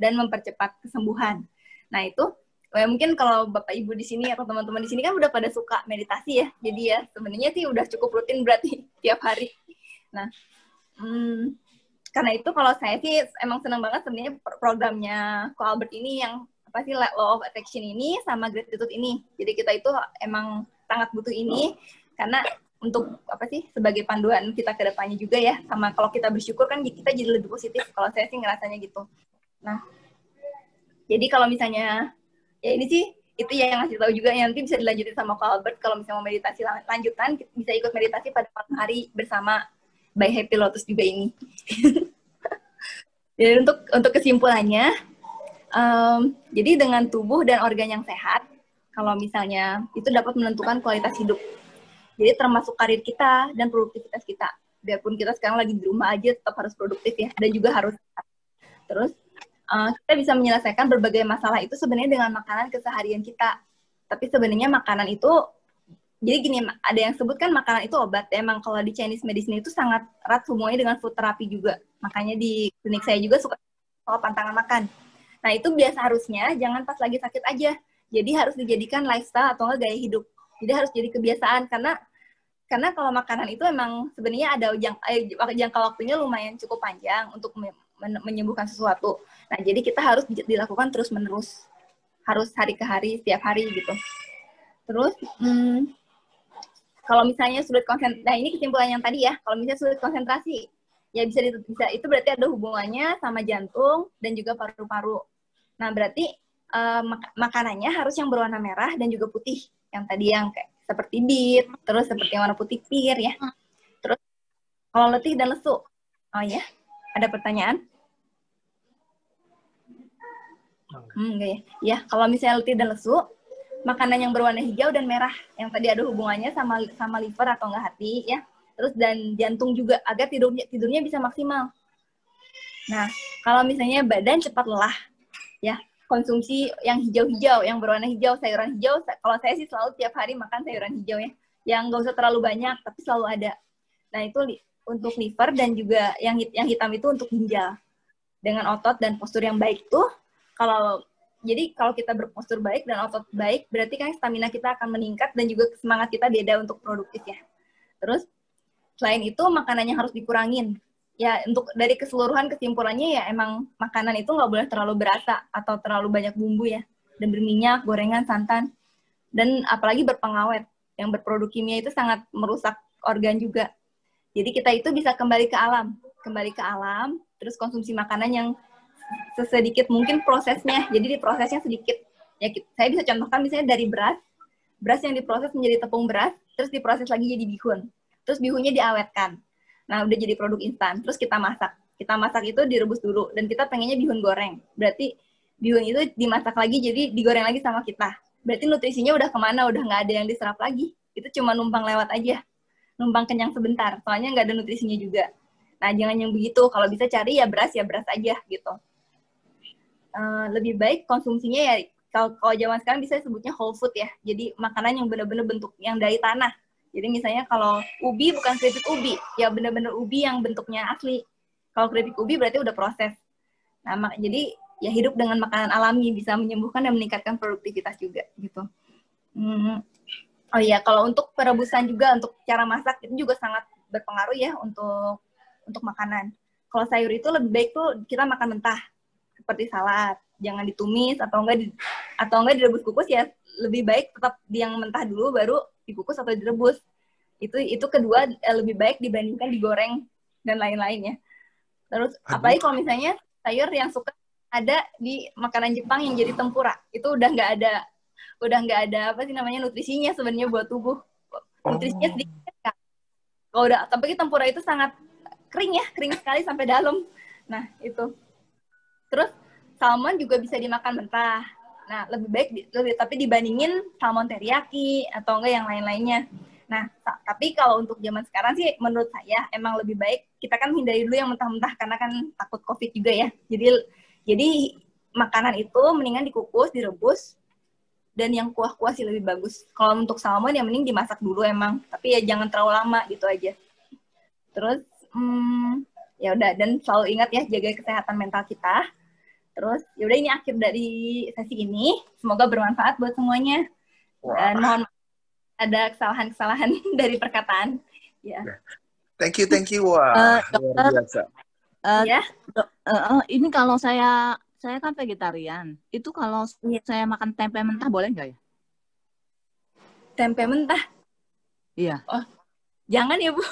dan mempercepat kesembuhan. Nah itu mungkin kalau Bapak Ibu di sini atau teman-teman di sini kan udah pada suka meditasi ya. Jadi ya sebenarnya sih udah cukup rutin berarti tiap hari. Nah, karena itu kalau saya sih emang senang banget sebenarnya programnya Ko Albert ini yang apa sih Law of Attraction ini sama Gratitude ini. Jadi kita itu emang sangat butuh ini karena untuk apa sih sebagai panduan kita ke depannya juga ya. Sama kalau kita bersyukur kan kita jadi lebih positif. Kalau saya sih ngerasanya gitu. Nah, jadi kalau misalnya ya ini sih itu ya yang ngasih tahu juga nanti bisa dilanjutin sama Ko Albert kalau misalnya mau meditasi lanjutan bisa ikut meditasi pada malam hari bersama by Happy Lotus juga ini. Jadi untuk kesimpulannya, jadi dengan tubuh dan organ yang sehat, kalau misalnya itu dapat menentukan kualitas hidup. Jadi termasuk karir kita dan produktivitas kita. Biarpun kita sekarang lagi di rumah aja tetap harus produktif ya dan juga harus sehat. Terus kita bisa menyelesaikan berbagai masalah itu sebenarnya dengan makanan keseharian kita. Tapi sebenarnya makanan itu, jadi gini, ada yang sebutkan makanan itu obat. Emang kalau di Chinese medicine itu sangat erat hubungannya dengan food therapy juga. Makanya di klinik saya juga suka soal pantangan makan. Nah itu biasa harusnya jangan pas lagi sakit aja. Jadi harus dijadikan lifestyle atau enggak gaya hidup. Jadi harus jadi kebiasaan karena kalau makanan itu emang sebenarnya ada jangka waktunya lumayan cukup panjang untuk menyembuhkan sesuatu. Nah, jadi kita harus dilakukan terus-menerus. Harus hari ke hari, setiap hari gitu. Terus, kalau misalnya sulit konsentrasi, nah ini kesimpulan yang tadi ya, kalau misalnya sulit konsentrasi, ya bisa itu berarti ada hubungannya sama jantung dan juga paru-paru. Nah, berarti makanannya harus yang berwarna merah dan juga putih. Yang tadi yang kayak seperti beet, terus seperti warna putih pir ya. Terus, kalau letih dan lesu, oh ya, ada pertanyaan? Enggak ya. Ya, kalau misalnya letih dan lesu, makanan yang berwarna hijau dan merah, yang tadi ada hubungannya sama liver atau enggak hati ya. Terus dan jantung juga agar tidurnya bisa maksimal. Nah, kalau misalnya badan cepat lelah, ya konsumsi yang hijau-hijau, yang berwarna hijau, sayuran hijau. Kalau saya sih selalu tiap hari makan sayuran hijau ya, yang nggak usah terlalu banyak, tapi selalu ada. Nah itu untuk liver dan juga yang hitam itu untuk ginjal. Dengan otot dan postur yang baik tuh, jadi kalau kita berpostur baik dan otot baik, berarti kan stamina kita akan meningkat dan juga semangat kita beda untuk produktif ya. Terus selain itu makanannya harus dikurangin. Ya untuk dari keseluruhan kesimpulannya ya emang makanan itu nggak boleh terlalu berasa atau terlalu banyak bumbu ya. Dan berminyak, gorengan, santan. Dan apalagi berpengawet. Yang berproduk kimia itu sangat merusak organ juga. Jadi kita itu bisa kembali ke alam. Kembali ke alam, terus konsumsi makanan yang sesedikit mungkin prosesnya. Jadi diprosesnya sedikit. Ya, saya bisa contohkan misalnya dari beras yang diproses menjadi tepung beras, terus diproses lagi jadi bihun. Terus bihunnya diawetkan. Nah, udah jadi produk instan. Terus kita masak. Kita masak itu direbus dulu. Dan kita pengennya bihun goreng. Berarti bihun itu dimasak lagi, jadi digoreng lagi sama kita. Berarti nutrisinya udah kemana? Udah nggak ada yang diserap lagi. Itu cuma numpang lewat aja. Numpang kenyang sebentar. Soalnya nggak ada nutrisinya juga. Nah, jangan yang begitu. Kalau bisa cari ya beras aja gitu. Lebih baik konsumsinya ya, kalau zaman sekarang bisa sebutnya whole food ya. Jadi makanan yang benar-benar bentuk yang dari tanah. Jadi misalnya kalau ubi bukan keripik ubi, ya benar-benar ubi yang bentuknya asli. Kalau keripik ubi berarti udah proses. Nah, jadi ya hidup dengan makanan alami, bisa menyembuhkan dan meningkatkan produktivitas juga gitu. Oh iya, kalau untuk perebusan juga, untuk cara masak itu juga sangat berpengaruh ya untuk makanan. Kalau sayur itu lebih baik tuh kita makan mentah seperti salad, jangan ditumis atau enggak direbus kukus ya. Lebih baik tetap yang mentah dulu baru dikukus atau direbus. Itu kedua lebih baik dibandingkan digoreng dan lain-lainnya. Terus apalagi kalau misalnya sayur yang suka ada di makanan Jepang yang jadi tempura, itu udah nggak ada apa sih namanya nutrisinya sebenarnya buat tubuh. Nutrisinya sedikit kan. Kalau udah tapi tempura itu sangat kering sekali sampai dalam. Nah, itu. Terus salmon juga bisa dimakan mentah. Nah, lebih baik tapi dibandingin salmon teriyaki atau enggak yang lain-lainnya. Nah, tapi kalau untuk zaman sekarang sih menurut saya emang lebih baik kita kan hindari dulu yang mentah-mentah karena kan takut COVID juga ya. Jadi makanan itu mendingan dikukus, direbus, dan yang kuah-kuah sih lebih bagus. Kalau untuk salmon yang mending dimasak dulu emang, tapi ya jangan terlalu lama gitu aja. Terus ya udah, dan selalu ingat ya jaga kesehatan mental kita. Terus ya udah, ini akhir dari sesi ini. Semoga bermanfaat buat semuanya. Dan mohon maaf ada kesalahan-kesalahan dari perkataan. Ya. Thank you. Wah, luar biasa. Ya. Ini kalau saya kan vegetarian. Itu kalau saya makan tempe mentah boleh nggak ya? Tempe mentah? Iya. Oh, jangan ya Bu.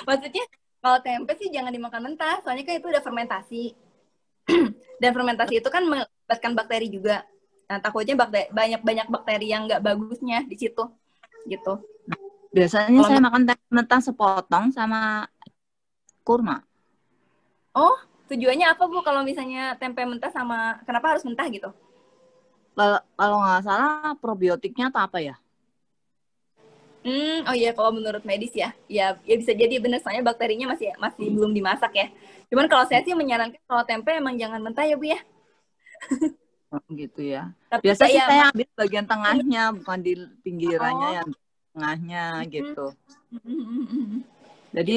Maksudnya kalau tempe sih jangan dimakan mentah, soalnya kan itu udah fermentasi. Dan fermentasi itu kan melibatkan bakteri juga. Nah, takutnya banyak bakteri yang nggak bagusnya di situ. Gitu. Biasanya saya makan tempe mentah sepotong sama kurma. Oh, tujuannya apa Bu kalau misalnya tempe mentah sama, kenapa harus mentah gitu? Kalau nggak salah probiotiknya atau apa ya? Oh iya, kalau menurut medis ya bisa jadi benar, soalnya bakterinya masih belum dimasak ya. Cuman kalau saya sih menyarankan kalau tempe emang jangan mentah ya Bu ya. Oh, gitu ya. Tapi biasa sih saya ambil bagian tengahnya, bukan di pinggirannya, yang tengahnya gitu. Jadi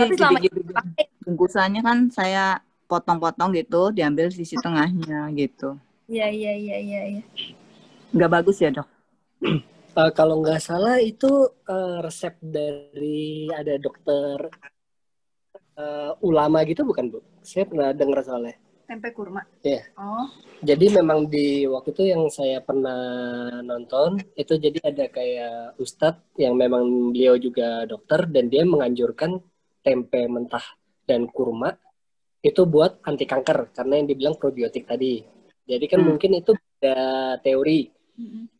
bungkusannya kan saya potong-potong gitu, diambil sisi tengahnya gitu. Iya. Nggak bagus ya dok? Kalau nggak salah itu resep dari ada dokter ulama gitu bukan Bu? Saya pernah dengar soalnya. Tempe kurma? Iya. Oh. Jadi memang di waktu itu yang saya pernah nonton, itu jadi ada kayak ustadz yang memang beliau juga dokter, dan dia menganjurkan tempe mentah dan kurma itu buat anti kanker, karena yang dibilang probiotik tadi. Jadi kan mungkin itu ada teori.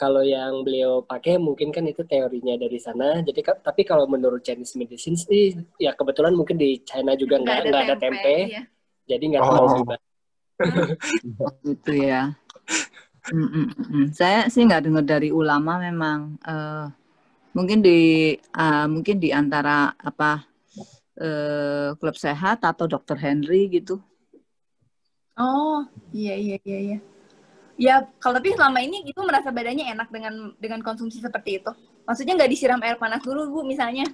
Kalau yang beliau pakai mungkin kan itu teorinya dari sana. Jadi tapi kalau menurut Chinese medicine sih ya kebetulan mungkin di China juga nggak ada tempe. Iya. Jadi nggak tahu juga. Gitu ya. Saya sih nggak dengar dari ulama memang. Mungkin di antara klub sehat atau dokter Henry gitu. Oh iya. Ya, kalau tapi selama ini itu merasa badannya enak dengan konsumsi seperti itu. Maksudnya nggak disiram air panas dulu Bu misalnya?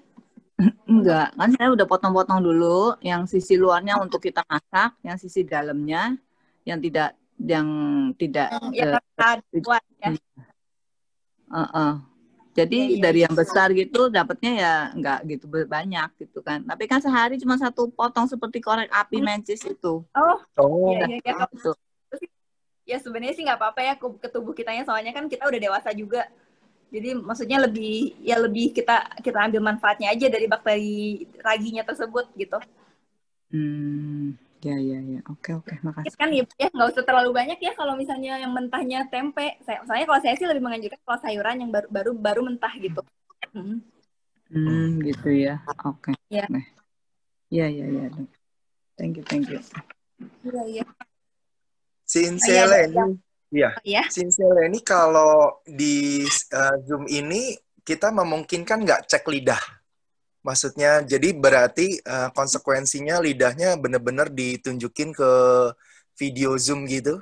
Enggak, kan saya udah potong-potong dulu. Yang sisi luarnya untuk kita masak, yang sisi dalamnya yang tidak kuat ya. Jadi dari yang besar gitu dapatnya ya nggak gitu banyak gitu kan. Tapi kan sehari cuma satu potong seperti korek api mencis itu. Iya. Gitu. Ya sebenarnya sih nggak apa-apa ya ke tubuh kitanya, soalnya kan kita udah dewasa juga. Jadi maksudnya lebih kita ambil manfaatnya aja dari bakteri raginya tersebut gitu. Ya. Oke, makasih. Kan ya nggak usah terlalu banyak ya kalau misalnya yang mentahnya tempe. Soalnya kalau saya sih lebih menganjurkan kalau sayuran yang baru mentah gitu. Gitu ya. Oke. Ya. Ya. Thank you. Iya. Sinsele ini kalau di Zoom ini kita memungkinkan nggak cek lidah? Maksudnya jadi berarti konsekuensinya lidahnya benar-benar ditunjukin ke video Zoom gitu?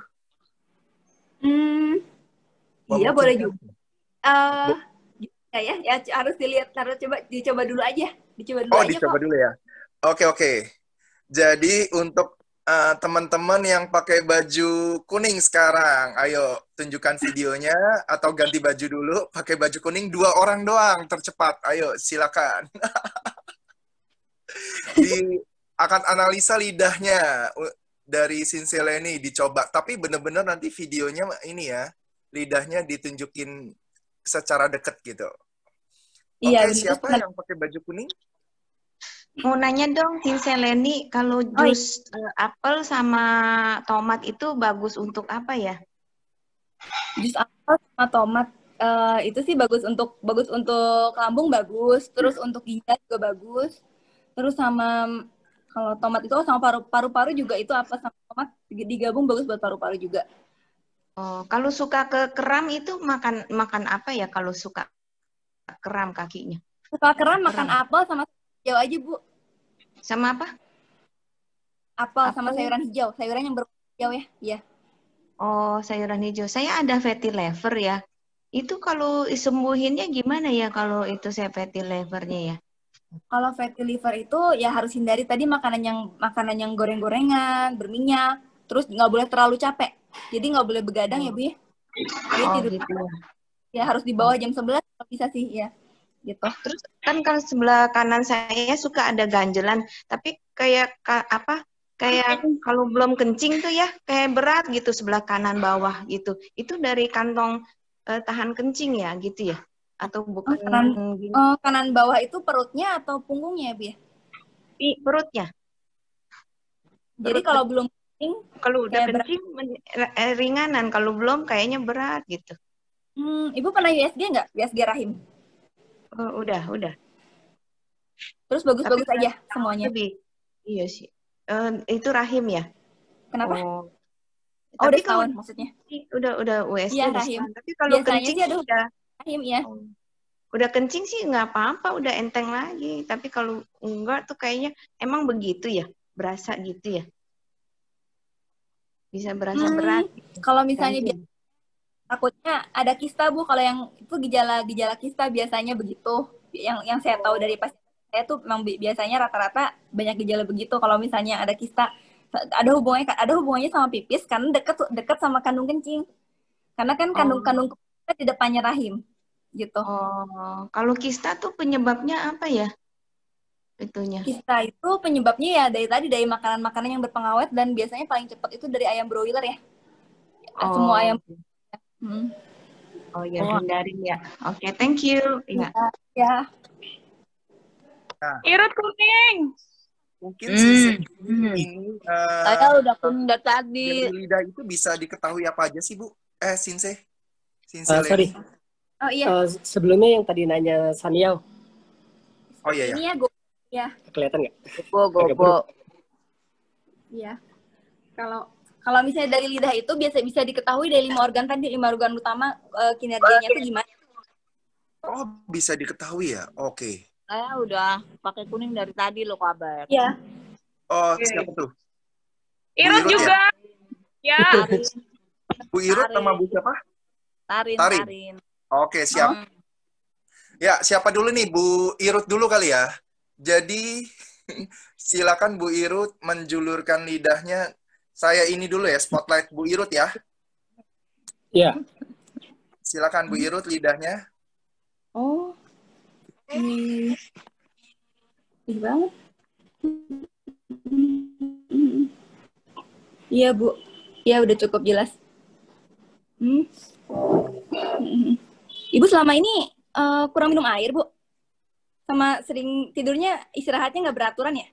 Iya boleh juga. Ya harus dicoba dulu aja. Dicoba dulu ya. Oke. Jadi untuk teman-teman yang pakai baju kuning sekarang, ayo tunjukkan videonya atau ganti baju dulu, pakai baju kuning 2 orang doang tercepat. Ayo silakan. Akan analisa lidahnya dari Sinseleni dicoba, tapi bener-bener nanti videonya ini ya, lidahnya ditunjukin secara deket gitu. Iya, Oke, bener. siapa Terus yang pakai baju kuning? Mau nanya dong, Tinseleni, kalau jus apel sama tomat itu bagus untuk apa ya? jus apel sama tomat itu sih bagus untuk lambung bagus, terus untuk ginjal juga bagus. Terus sama kalau tomat itu sama paru-paru juga itu apa sama tomat digabung bagus buat paru-paru juga. Oh, kalau suka ke kram itu makan apa ya kalau suka kram kakinya? Suka kram makan apel sama hijau aja, Bu. Sama apa? Apel sama sayuran hijau, sayuran yang berwarna hijau ya. Iya. Oh, sayuran hijau. Saya ada fatty liver ya. Itu kalau sembuhinnya gimana ya kalau itu saya fatty livernya ya? Kalau fatty liver itu ya harus hindari tadi makanan yang goreng-gorengan, berminyak, terus nggak boleh terlalu capek. Jadi nggak boleh begadang ya, Bu ya. Dia tidur gitu ya. ya harus di bawah jam 11 kalau bisa sih ya. Gitu. Terus kan kalau sebelah kanan saya suka ada ganjelan, tapi kayak kayak kalau belum kencing tuh ya kayak berat gitu sebelah kanan bawah gitu. Itu dari kantong tahan kencing ya gitu ya? Atau bukan kanan bawah itu perutnya atau punggungnya, Bu ya? Perutnya. Jadi kalau belum kencing, kalau udah kencing ringanan, kalau belum kayaknya berat gitu. Ibu pernah USG nggak? USG rahim? Oh, udah. Terus bagus-bagus aja semuanya. Iya sih. Itu rahim ya? Kenapa? Tapi udah setahun maksudnya? Udah USG ya, udah rahim. setahun. Tapi kalau biasanya kencing sih udah rahim ya. Udah kencing sih nggak apa-apa, udah enteng lagi. Tapi kalau enggak tuh kayaknya emang begitu ya, berasa gitu ya. Bisa berasa berat. Kalau misalnya takutnya ada kista, Bu. Kalau yang itu gejala kista biasanya begitu. Yang saya tahu dari pasien saya tuh memang biasanya rata-rata banyak gejala begitu. Kalau misalnya ada kista, ada hubungannya sama pipis karena dekat sama kandung kencing. Karena kan kandung kita di depannya rahim. Gitu. Oh, kalau kista tuh penyebabnya apa ya? Itunya. Kista itu penyebabnya ya dari makanan-makanan yang berpengawet dan biasanya paling cepat itu dari ayam broiler ya. Semua ayam. Oh ya, hindarin ya. Oke, thank you. Ya. Nah, Irut kuning. Mungkin ini Saya udah kuning dari tadi. Dari lidah itu bisa diketahui apa aja sih, Bu? Sinse. Sorry. Oh iya. Sebelumnya yang tadi nanya Saniau. Oh iya ya. Ini ya. Kelihatan nggak? Gobo. Iya. Kalau misalnya dari lidah itu bisa diketahui dari 5 organ tadi, 5 organ utama kinerjanya itu gimana? Oh, bisa diketahui ya? Oke. Saya udah pakai kuning dari tadi loh, kabar. Iya. Oh, siapa tuh? Irut juga. Ya. Bu Irut sama Bu siapa? Tarin. Oke, siap. Ya, siapa dulu nih? Bu Irut dulu kali ya. Jadi, silakan Bu Irut menjulurkan lidahnya. Saya ini dulu ya, spotlight Bu Irut ya. Iya. Silakan Bu Irut lidahnya. Oh. Ih banget. Iya, Bu. Iya, udah cukup jelas. Ibu selama ini kurang minum air, Bu? Sama sering tidurnya, istirahatnya nggak beraturan ya?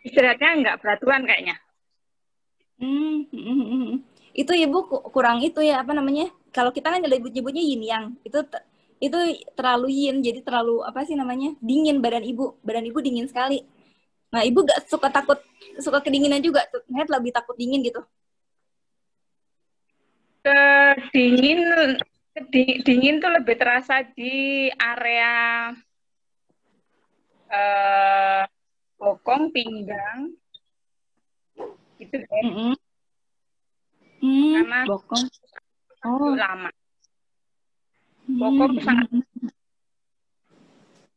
Istirahatnya nggak beraturan kayaknya. Itu Ibu kurang itu ya, apa namanya? Kalau kita kan nyebutnya yin yang, itu terlalu yin, jadi terlalu apa sih namanya? Dingin badan Ibu dingin sekali. Nah, Ibu gak suka kedinginan juga, lebih takut dingin gitu. Dingin tuh lebih terasa di area bokong, pinggang, gitu deh. Karena bokong. Lama. Bokong sangat.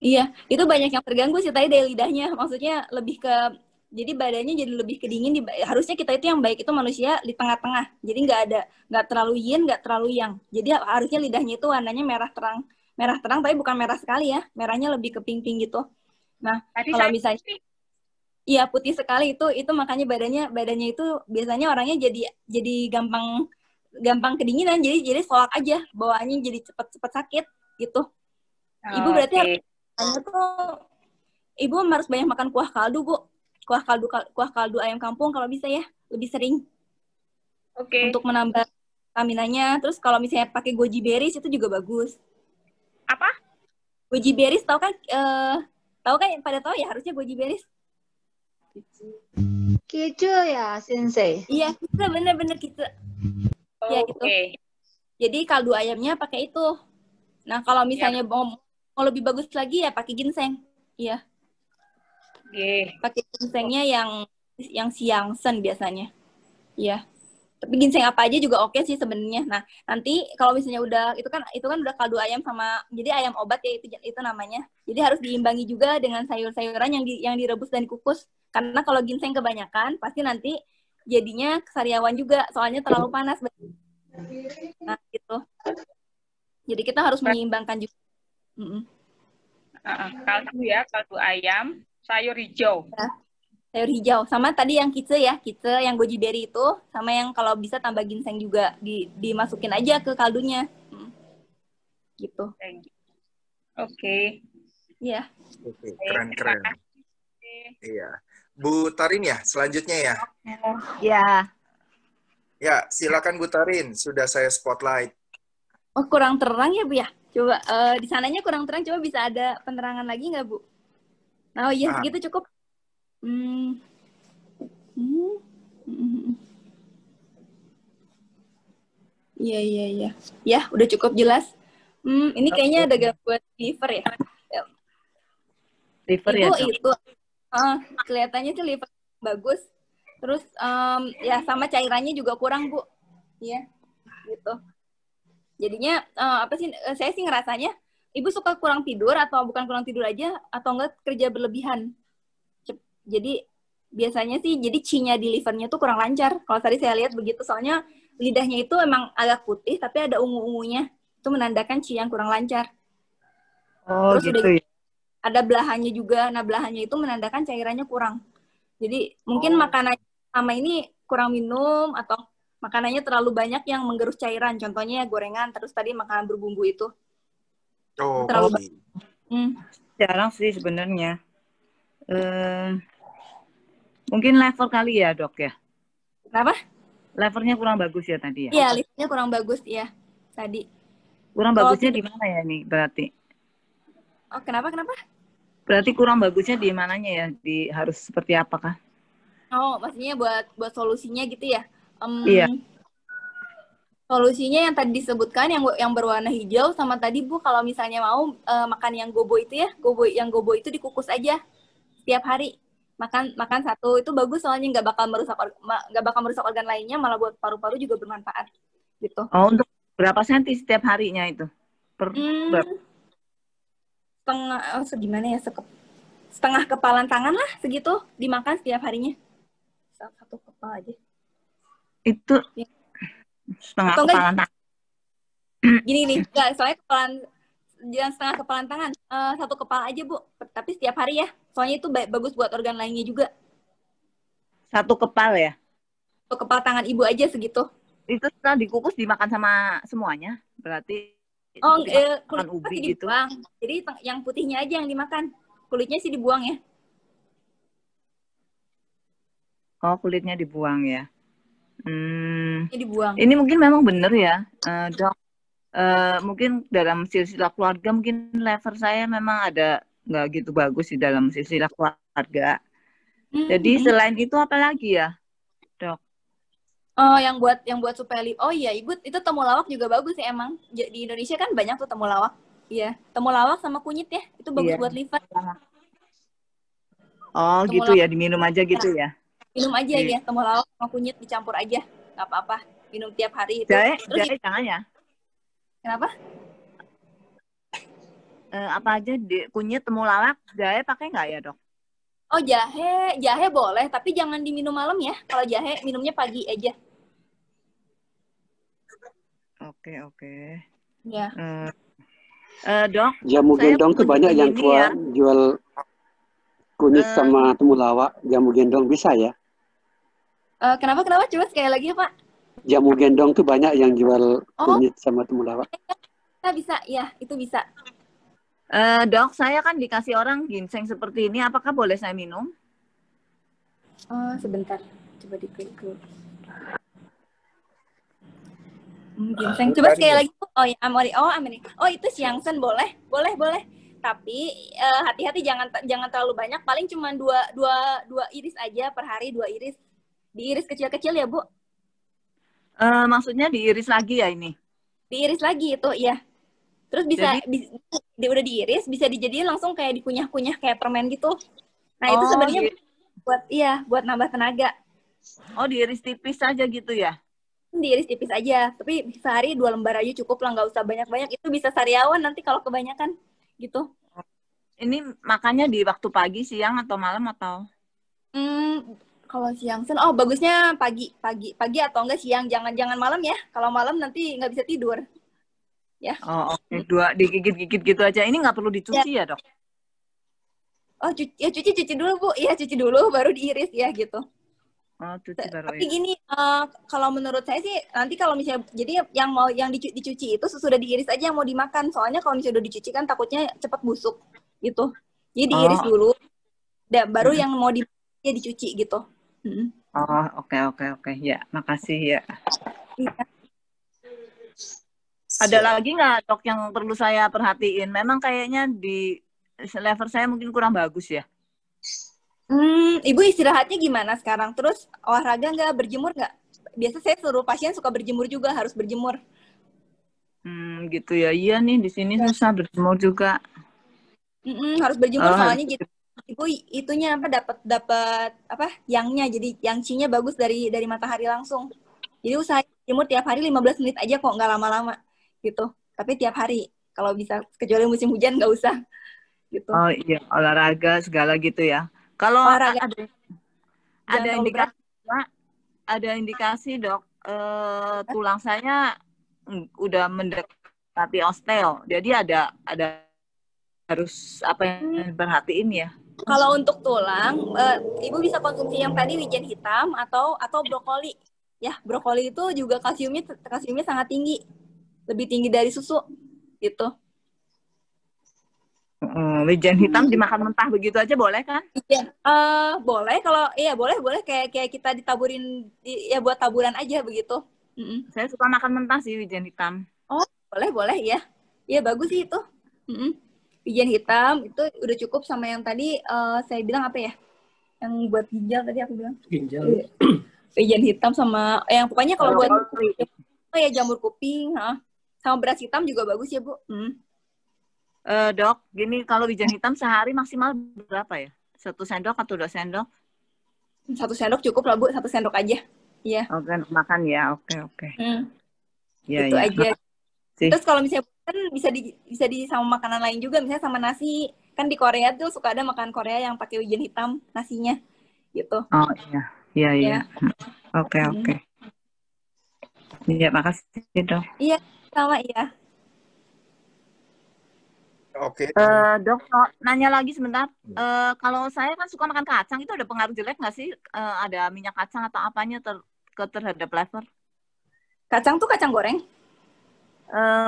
Iya, itu banyak yang terganggu sih tadi dari lidahnya. Maksudnya lebih ke, jadi badannya jadi lebih kedingin. Harusnya kita itu yang baik itu manusia di tengah-tengah. Jadi nggak terlalu yin, nggak terlalu yang. Jadi harusnya lidahnya itu warnanya merah terang, tapi bukan merah sekali ya. Merahnya lebih ke pink-pink gitu. Nah, Tadi kalau saya misalnya, iya putih sekali itu makanya badannya itu biasanya orangnya jadi gampang kedinginan. Jadi solak aja, bawaannya jadi cepet sakit gitu. Ibu berarti Ibu harus banyak makan kuah kaldu, Bu. Kuah kaldu ayam kampung kalau bisa ya, lebih sering. Oke. Untuk menambah staminanya. Terus kalau misalnya pakai goji berries itu juga bagus. Apa? Goji berries tahu kan? Tahu kan? Pada tahu ya harusnya goji berries. Kicu ya, Sensei. Iya, kita bener-bener kita. Ya gitu. Jadi kaldu ayamnya pakai itu. Nah, kalau misalnya mau lebih bagus lagi ya pakai ginseng. Iya. Pakai ginsengnya yang siangsen biasanya. Iya. Tapi ginseng apa aja juga oke sih sebenarnya. Nah, nanti kalau misalnya udah itu kan udah kaldu ayam sama jadi ayam obat ya itu namanya. Jadi harus diimbangi juga dengan sayur-sayuran yang direbus dan dikukus. Karena kalau ginseng kebanyakan pasti nanti jadinya kesariawan juga soalnya terlalu panas. Nah, gitu. Jadi kita harus menyeimbangkan juga. Kaldu ayam, sayur hijau. Ya, sayur hijau. Sama tadi yang kice yang goji berry itu, sama yang kalau bisa tambah ginseng juga dimasukin aja ke kaldunya. Gitu. Oke. Iya. Oke, keren. Iya. Bu Tarin ya, selanjutnya ya. Ya. Ya, silakan Bu Tarin, sudah saya spotlight. Oh, kurang terang ya, Bu ya? Coba di sananya kurang terang, coba bisa ada penerangan lagi nggak, Bu? Nah, oh iya, segitu cukup. Iya. Ya, udah cukup jelas. Ini kayaknya ada gangguan liver ya. Liver ya, itu kelihatannya sih liver bagus. Terus ya sama cairannya juga kurang, Bu. Iya, gitu. Jadinya apa sih? Saya sih ngerasanya Ibu suka kurang tidur atau bukan kurang tidur aja atau enggak kerja berlebihan. Jadi biasanya sih jadi C-nya di livernya tuh kurang lancar. Kalau tadi saya lihat begitu, soalnya lidahnya itu emang agak putih tapi ada ungu-ungunya. Itu menandakan C yang kurang lancar. Oh, terus gitu udah ya. ada belahannya juga. Nah, belahannya itu menandakan cairannya kurang. Jadi mungkin makanan sama ini kurang minum atau makanannya terlalu banyak yang menggerus cairan. Contohnya gorengan, terus tadi makanan berbumbu itu. Terlalu banyak. Jarang sih sebenarnya. Mungkin level kali ya, Dok ya? Kenapa? Levelnya kurang bagus ya tadi ya? Iya, levelnya kurang bagus ya tadi. Kurang bagusnya di mana ya nih berarti? Oh, kenapa? Berarti kurang bagusnya di mananya ya? Harus seperti apakah? Oh, maksudnya buat solusinya gitu ya? Iya. Solusinya yang tadi disebutkan yang berwarna hijau sama tadi Bu kalau misalnya mau makan yang gobo itu ya, gobo itu dikukus aja setiap hari. Makan satu itu bagus soalnya nggak bakal merusak organ lainnya, malah buat paru-paru juga bermanfaat gitu. Oh, untuk berapa senti setiap harinya itu? Segimana ya, setengah kepalan tangan lah segitu dimakan setiap harinya. Satu kepala aja. Itu ya. Setengah kepalan tangan. Gini nih, soalnya jangan setengah kepalan tangan, satu kepala aja Bu, tapi setiap hari ya, soalnya itu bagus buat organ lainnya juga. Satu kepal ya? Satu kepala tangan Ibu aja segitu. Itu setelah dikukus dimakan sama semuanya, berarti? Kulit ubi gitu. Dibuang. Jadi yang putihnya aja yang dimakan, kulitnya sih dibuang ya. Oh, kulitnya dibuang ya. Dibuang. Ini mungkin memang benar ya, Dok. Mungkin dalam silsilah keluarga mungkin level saya memang ada nggak gitu bagus di dalam silsilah keluarga. Jadi selain itu apa lagi ya, Dok? Oh, yang buat supaya iya, Ibu itu temulawak juga bagus ya emang. Di Indonesia kan banyak tuh temulawak. Iya, temulawak sama kunyit ya, itu bagus buat liver. Oh, temulawak. Gitu ya, diminum aja gitu ya. Minum aja ya, temulawak sama kunyit dicampur aja, nggak apa-apa. Minum tiap hari itu. Jahe jangan ya? Kenapa? apa aja kunyit, temulawak, jahe pakai nggak ya dok? Oh jahe boleh, tapi jangan diminum malam ya. Kalau jahe minumnya pagi aja. Oke. Ya. Dok, Jamu saya gendong tuh banyak yang jual kunyit sama temulawak. Jamu gendong bisa ya? Kenapa? Coba sekali lagi ya Pak. Jamu gendong tuh banyak yang jual kunyit sama temulawak. Bisa, ya itu bisa. Dok, saya kan dikasih orang ginseng seperti ini, apakah boleh saya minum? Sebentar, coba diklik. Ginseng, coba sekali lagi. Oh ya, Amerika. Oh itu Siangsen boleh. Tapi hati-hati jangan terlalu banyak. Paling cuma dua iris aja per hari, 2 iris. Diiris kecil-kecil ya Bu? Maksudnya diiris lagi ya ini? Diiris lagi itu, iya. Terus udah diiris, bisa dijadiin langsung kayak dikunyah-kunyah kayak permen gitu. Nah itu sebenarnya buat nambah tenaga. Oh diiris tipis aja gitu ya? Diiris tipis aja, tapi sehari 2 lembar aja cukup lah, nggak usah banyak-banyak. Itu bisa sariawan nanti kalau kebanyakan gitu. Ini makannya di waktu pagi, siang atau malam atau? Kalau siang bagusnya pagi atau enggak siang, jangan malam ya. Kalau malam nanti nggak bisa tidur. Ya. Oh oke. 2 digigit-gigit gitu aja. Ini nggak perlu dicuci ya dok? Oh cuci dulu Bu. Iya cuci dulu baru diiris ya gitu. Oh cuci baru. Tapi gini, kalau menurut saya sih nanti kalau misalnya jadi yang dicuci itu sudah diiris aja yang mau dimakan. Soalnya kalau misalnya udah dicuci kan takutnya cepat busuk gitu. Jadi diiris dulu. Dan baru yang mau dicuci gitu. Oh oke. Ya makasih ya. Iya. Ada lagi nggak dok yang perlu saya perhatiin? Memang kayaknya di level saya mungkin kurang bagus ya. Ibu istirahatnya gimana sekarang? Terus olahraga nggak? Berjemur nggak? Biasa saya suruh pasien suka berjemur juga, harus berjemur. Gitu ya. Iya nih di sini susah berjemur juga. Harus berjemur soalnya gitu. Ibu itunya dapat yangnya, jadi yang-nya bagus dari matahari langsung. Jadi usahain jemur tiap hari 15 menit aja kok, nggak lama-lama gitu. Tapi tiap hari kalau bisa, kecuali musim hujan nggak usah gitu. Oh iya, olahraga segala gitu ya. Kalau ada indikasi dok, tulang saya udah mendekati osteo. Jadi ada harus apa yang diperhatiin ya? Kalau untuk tulang, ibu bisa konsumsi yang tadi wijen hitam atau brokoli. Ya, brokoli itu juga kalsiumnya sangat tinggi, lebih tinggi dari susu, gitu. Wijen hitam dimakan mentah begitu aja boleh kan? Iya, boleh kalau boleh kayak kita ditaburin buat taburan aja begitu. Saya suka makan mentah sih wijen hitam. Oh, boleh ya. Iya bagus sih itu. Wijen hitam itu udah cukup sama yang tadi saya bilang apa ya? Yang buat ginjal tadi aku bilang. Ginjal. Wijen hitam sama yang pokoknya kalau buat jamur kuping, sama beras hitam juga bagus ya Bu. Dok, gini kalau wijen hitam sehari maksimal berapa ya? 1 sendok atau 2 sendok? 1 sendok cukup lah Bu, 1 sendok aja. Iya. Oke, makan ya, oke. Ya, itu aja. Terus kalau misalnya kan bisa di sama makanan lain juga, misalnya sama nasi. Kan di Korea tuh suka ada makanan Korea yang pakai wijen hitam nasinya, gitu. Oh iya. Oke. Iya, makasih dok. Iya, sama iya. Oke. Dok, nanya lagi sebentar. Kalau saya kan suka makan kacang, itu ada pengaruh jelek nggak sih? Ada minyak kacang atau apanya terhadap liver? Kacang tuh kacang goreng?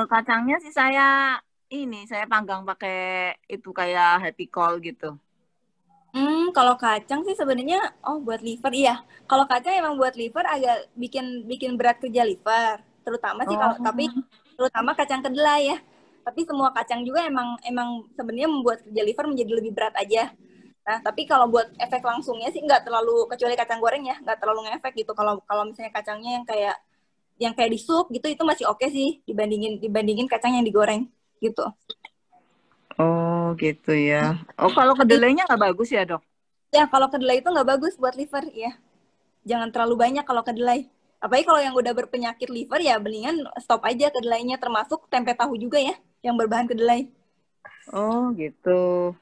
Kacangnya sih saya panggang pakai itu kayak happy call gitu. Kalau kacang sih sebenarnya buat liver iya. Kalau kacang emang buat liver agak bikin berat kerja liver, terutama sih tapi terutama kacang kedelai ya. Tapi semua kacang juga emang sebenarnya membuat kerja liver menjadi lebih berat aja. Nah, tapi kalau buat efek langsungnya sih nggak terlalu, kecuali kacang goreng ya, nggak terlalu ngefek gitu. Kalau misalnya kacangnya yang kayak di sup gitu, itu masih oke sih dibandingin kacang yang digoreng gitu. Oh gitu ya. Oh kalau kedelainya nggak bagus ya dok? Ya kalau kedelai itu nggak bagus buat liver ya. Jangan terlalu banyak kalau kedelai. Apalagi kalau yang udah berpenyakit liver ya mendingan stop aja kedelainya, termasuk tempe tahu juga ya yang berbahan kedelai. Oh, gitu.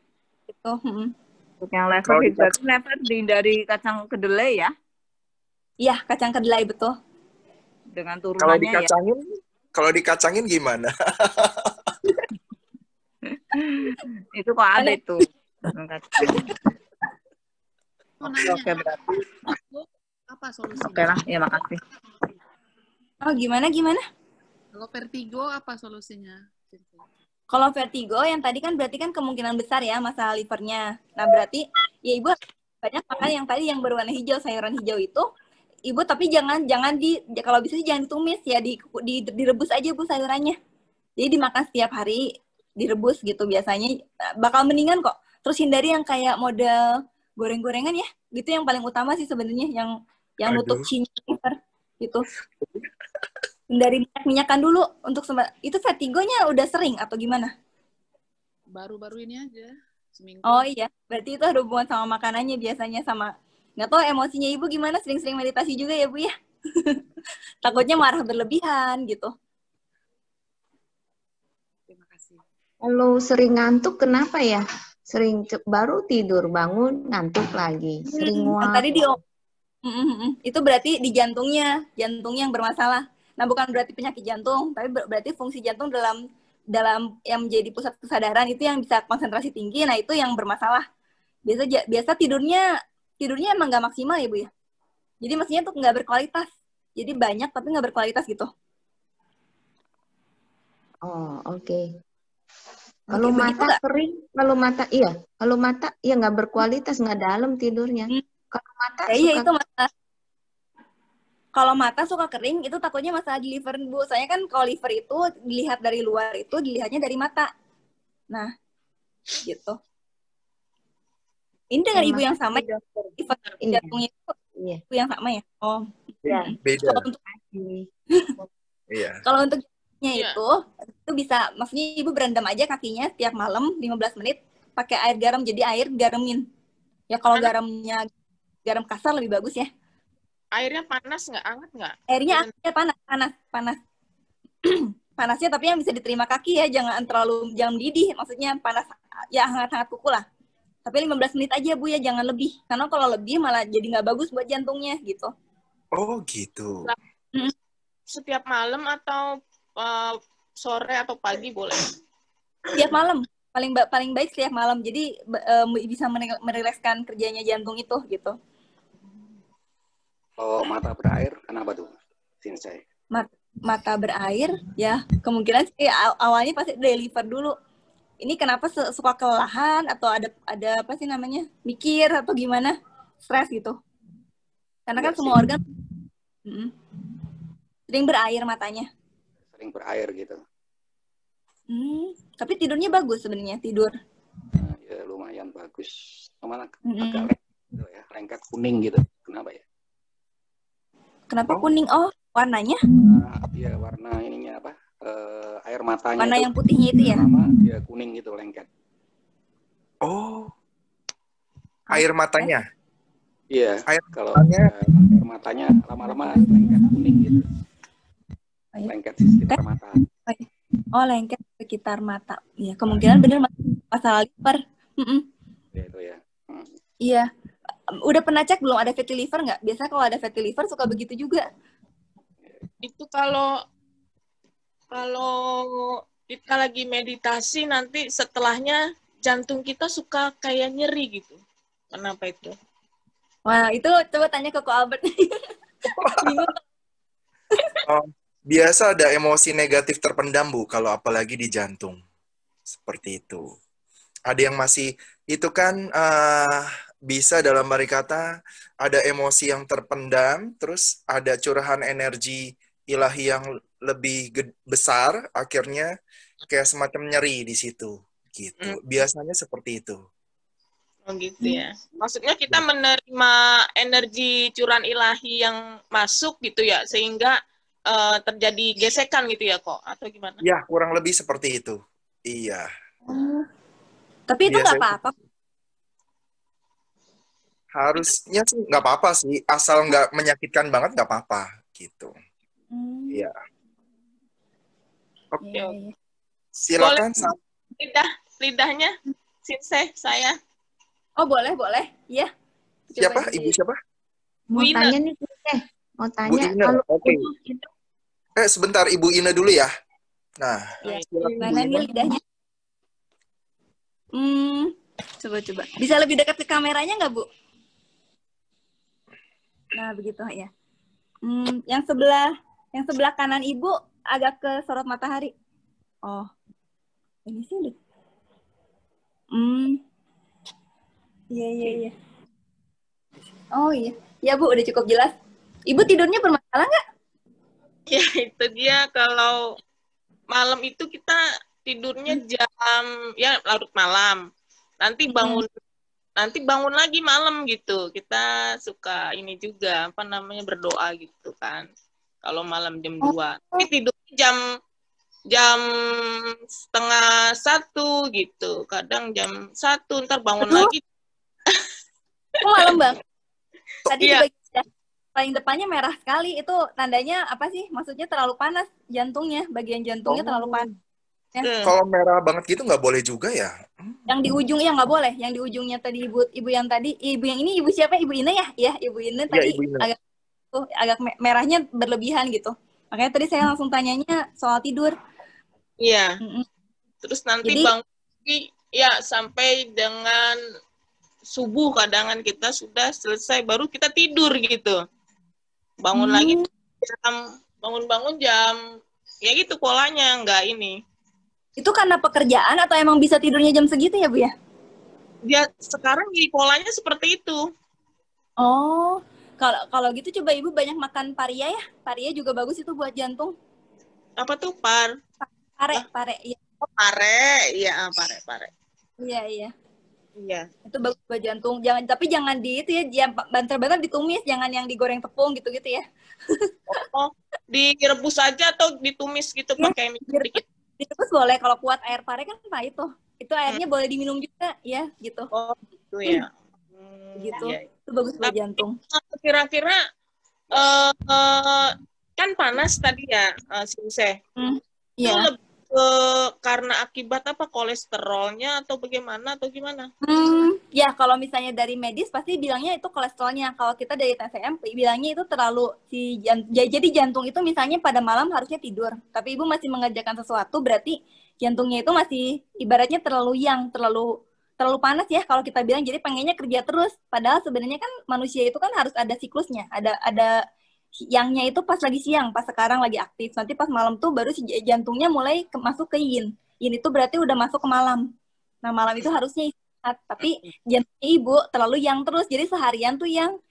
Gitu. Untuk yang lever Kalau berarti lever dihindari kacang kedelai ya, Iya, kacang kedelai betul. dengan kalau turunannya ya. dikacangin gimana? Itu kok ada Aneh. itu. Mau Oke, nanya, berarti. apa solusinya? Oke lah, ya makasih. Oh, gimana? Kalau vertigo apa solusinya? Kalau vertigo yang tadi kan berarti kan kemungkinan besar ya masalah livernya. Nah, berarti ya Ibu banyak makan yang tadi yang berwarna hijau, sayuran hijau itu. Ibu tapi jangan kalau bisa sih jangan ditumis ya, direbus aja Bu sayurannya. Jadi dimakan setiap hari, direbus gitu biasanya bakal mendingan kok. Terus hindari yang kayak model goreng-gorengan ya. Gitu yang paling utama sih sebenarnya yang nutup liver gitu. Hindari minyak-minyakan dulu untuk itu vertigonya udah sering atau gimana? Baru-baru ini aja, seminggu. Oh iya, berarti itu ada hubungan sama makanannya biasanya sama nggak tahu emosinya Ibu gimana, sering-sering meditasi juga ya Bu ya. Takutnya marah berlebihan gitu. Terima kasih. Kalau sering ngantuk kenapa ya? Sering baru tidur, bangun, ngantuk lagi. Sering Tadi itu berarti di jantungnya yang bermasalah. Nah, bukan berarti penyakit jantung, tapi berarti fungsi jantung dalam yang menjadi pusat kesadaran itu yang bisa konsentrasi tinggi. Nah, itu yang bermasalah. Biasa tidurnya emang nggak maksimal ya Bu ya. Jadi maksudnya tuh nggak berkualitas. Jadi banyak tapi nggak berkualitas gitu. Oh, oke. Kalau mata kering, kalau mata ya nggak berkualitas, nggak dalam tidurnya. Kalau mata iya itu masalah. Kalau mata suka kering itu takutnya masalah di liver Bu. Soalnya kan kalau liver itu dilihat dari luar itu dilihatnya dari mata. Nah, gitu. Ini dengan ibu yang sama ya? Liver jantungnya itu ibu yang sama ya? Oh. Beda. Kalau untuk itu bisa, maksudnya ibu berendam aja kakinya setiap malam 15 menit pakai air garam, jadi air garamin. Ya kalau garam kasar lebih bagus ya. Airnya panas nggak? Hangat nggak? Airnya panas. Panasnya tapi yang bisa diterima kaki ya, jangan mendidih. Maksudnya panas ya hangat-hangat kuku lah. Tapi 15 menit aja Bu ya, jangan lebih. Karena kalau lebih malah jadi nggak bagus buat jantungnya gitu. Oh gitu. Setiap malam atau sore atau pagi boleh? Setiap malam. Paling baik setiap malam. Jadi bisa merilekskan kerjanya jantung itu gitu. Oh, mata berair, kenapa tuh? Sinsei. Mata berair, ya kemungkinan sih awalnya pasti dari liver dulu. Ini kenapa suka kelelahan atau ada apa sih namanya, mikir atau gimana, stres gitu. Karena kan semua organ sering berair matanya. Sering berair gitu. Tapi tidurnya bagus sebenarnya, tidur. Ya lumayan bagus. Kemana agak lengket kuning gitu. Kenapa ya? Kenapa kuning? Oh, warnanya? Iya, warna ininya apa? Air matanya. Warna yang putihnya itu ya? Ya kuning gitu, lengket. Oh. Air matanya? Iya. Air matanya lama-lama lengket kuning gitu. Lengket di sekitar mata. Oh, lengket sekitar mata. Iya, kemungkinan benar masalah liver. Ya itu ya. Iya. Udah pernah cek belum ada fatty liver nggak? Biasanya kalau ada fatty liver suka begitu juga. Itu kalau kita lagi meditasi nanti setelahnya jantung kita suka kayak nyeri gitu. Kenapa itu? Wah, itu coba tanya ke Ko Albert. Biasa ada emosi negatif terpendam Bu, kalau apalagi di jantung. Seperti itu. Ada yang masih, itu kan bisa dalam arti kata, ada emosi yang terpendam, terus ada curahan energi ilahi yang lebih besar, akhirnya kayak semacam nyeri di situ. Gitu. Biasanya seperti itu. Oh gitu ya. Maksudnya kita menerima energi curahan ilahi yang masuk gitu ya, sehingga terjadi gesekan gitu ya kok? Atau gimana? Ya, kurang lebih seperti itu. Iya. Tapi itu nggak apa-apa. Harusnya sih nggak apa-apa sih, asal nggak menyakitkan banget nggak apa-apa gitu. Iya. Oke. Silakan. Boleh lidahnya, Sinse, saya. Oh, boleh, boleh. Iya. Siapa? Ibu siapa? Mau Ina. tanya nih, mau Bu tanya Ina. kalau Oke. itu Sebentar, Ibu Ina dulu ya. Nah, Ya, silakan, gimana Bu nih Ina. lidahnya? Coba. Bisa lebih dekat ke kameranya nggak, Bu? Nah, begitu ya. Yang sebelah kanan Ibu agak ke sorot matahari. Oh, ini sih udah. Iya. Oh iya. Ya, Bu, udah cukup jelas. Ibu tidurnya bermasalah nggak? Ya, itu dia. Kalau malam itu kita tidurnya ya larut malam. Nanti bangun lagi malam gitu. Kita suka ini juga, berdoa gitu kan. Kalau malam jam 2. Tapi tidurnya jam 12:30 gitu. Kadang jam 1, ntar bangun lagi. Oh, malam bang. Tadi Iya. di bagian paling depannya merah sekali. Itu tandanya apa sih? Maksudnya terlalu panas jantungnya. Bagian jantungnya terlalu panas. Kalau merah banget gitu nggak boleh juga ya? Yang di ujung ya nggak boleh. Yang di ujungnya tadi ibu yang tadi, ibu yang ini ibu siapa? Ibu Ina ya? Iya, Ibu Ina tadi Ibu Ina. agak merahnya berlebihan gitu. Makanya tadi saya langsung tanyanya soal tidur. Iya. Terus nanti bangun lagi ya sampai dengan subuh, kadangan kita sudah selesai baru kita tidur gitu. Bangun lagi bangun jam ya gitu polanya, nggak ini. Itu karena pekerjaan atau emang bisa tidurnya jam segitu ya, Bu ya? Dia sekarang di polanya seperti itu. Oh, kalau gitu coba Ibu banyak makan paria ya. Paria juga bagus itu buat jantung. Apa tuh pare? Iya. Oh, pare. Iya, pare. Iya. Iya. Itu bagus buat jantung. Tapi jangan di itu ya, banter-banter ditumis, jangan yang digoreng tepung gitu-gitu ya. Oh, direbus aja atau ditumis gitu pakai minyak dikit. Direbus boleh, kalau kuat air pare kan pahit tuh. Itu airnya boleh diminum juga ya, gitu. Oh, gitu ya. Gitu. Iya. Itu bagus buat jantung. Kira-kira kan panas tadi ya, Sinse. Itu lebih karena akibat apa, kolesterolnya atau bagaimana atau gimana? Ya kalau misalnya dari medis pasti bilangnya itu kolesterolnya. Kalau kita dari TCM bilangnya itu terlalu jadi jantung itu misalnya pada malam harusnya tidur, tapi Ibu masih mengerjakan sesuatu, berarti jantungnya itu masih ibaratnya terlalu panas ya kalau kita bilang, jadi pengennya kerja terus. Padahal sebenarnya kan manusia itu kan harus ada siklusnya, ada siangnya itu pas lagi siang, pas sekarang lagi aktif. Nanti pas malam tuh baru si jantungnya mulai masuk ke yin. Yin itu berarti udah masuk ke malam. Nah, malam itu harusnya istirahat, tapi jantungnya Ibu terlalu yang terus. Jadi seharian tuh yang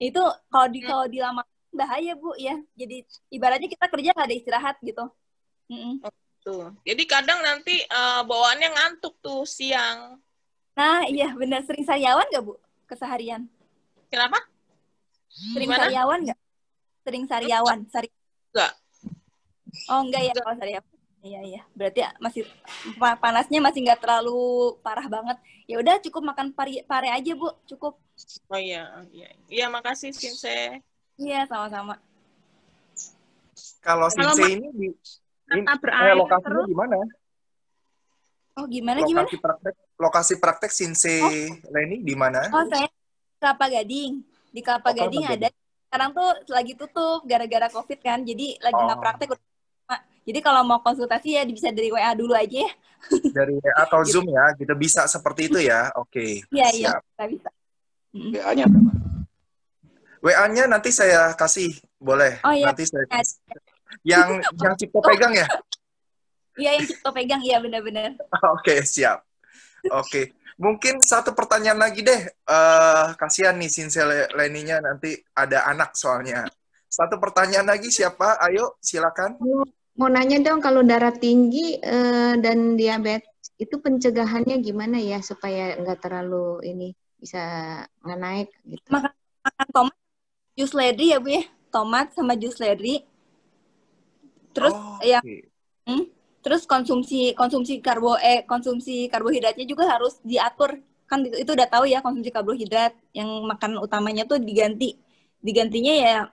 itu kalau dilama bahaya, Bu ya. Jadi ibaratnya kita kerja nggak ada istirahat gitu. Tuh. Jadi kadang nanti bawaannya ngantuk tuh siang. Nah, iya benar. Sering sariawan nggak, Bu, keseharian? Kenapa? Sering sariawan nggak? Sering sariawan? Enggak. Oh, enggak ya kalau sariawan. Iya. Berarti masih panasnya masih nggak terlalu parah banget. Ya udah cukup makan pare aja, Bu. Cukup. Oh iya. Iya, makasih Sinse. Iya, sama-sama. Kalau Sinse ini lokasinya di mana? Oh, gimana? Lokasi praktek Sinse Leni di mana? Oh, saya Kelapa Gading. Di Kelapa Gading ada. Sekarang tuh lagi tutup gara-gara COVID kan. Jadi lagi nggak praktek. Jadi kalau mau konsultasi ya bisa dari WA dulu aja ya. Dari WA atau Zoom ya, gitu bisa seperti itu ya. Oke. Iya, bisa. WA-nya WA-nya nanti saya kasih, boleh. Oh iya. Nanti saya kasih. Yang Cipto pegang ya? Iya, yang Cipto pegang, iya benar-benar. Oke, siap. Oke. Mungkin satu pertanyaan lagi deh. Kasihan nih Sinse Leninya nanti ada anak soalnya. Satu pertanyaan lagi siapa? Ayo, silakan. Mau nanya dong, kalau darah tinggi dan diabetes itu pencegahannya gimana ya supaya nggak terlalu bisa nggak naik gitu? Makan tomat, jus ledri ya, Bu ya. Tomat sama jus ledri. Terus terus konsumsi karbohidratnya juga harus diatur. Kan itu udah tahu ya, konsumsi karbohidrat yang makanan utamanya tuh digantinya ya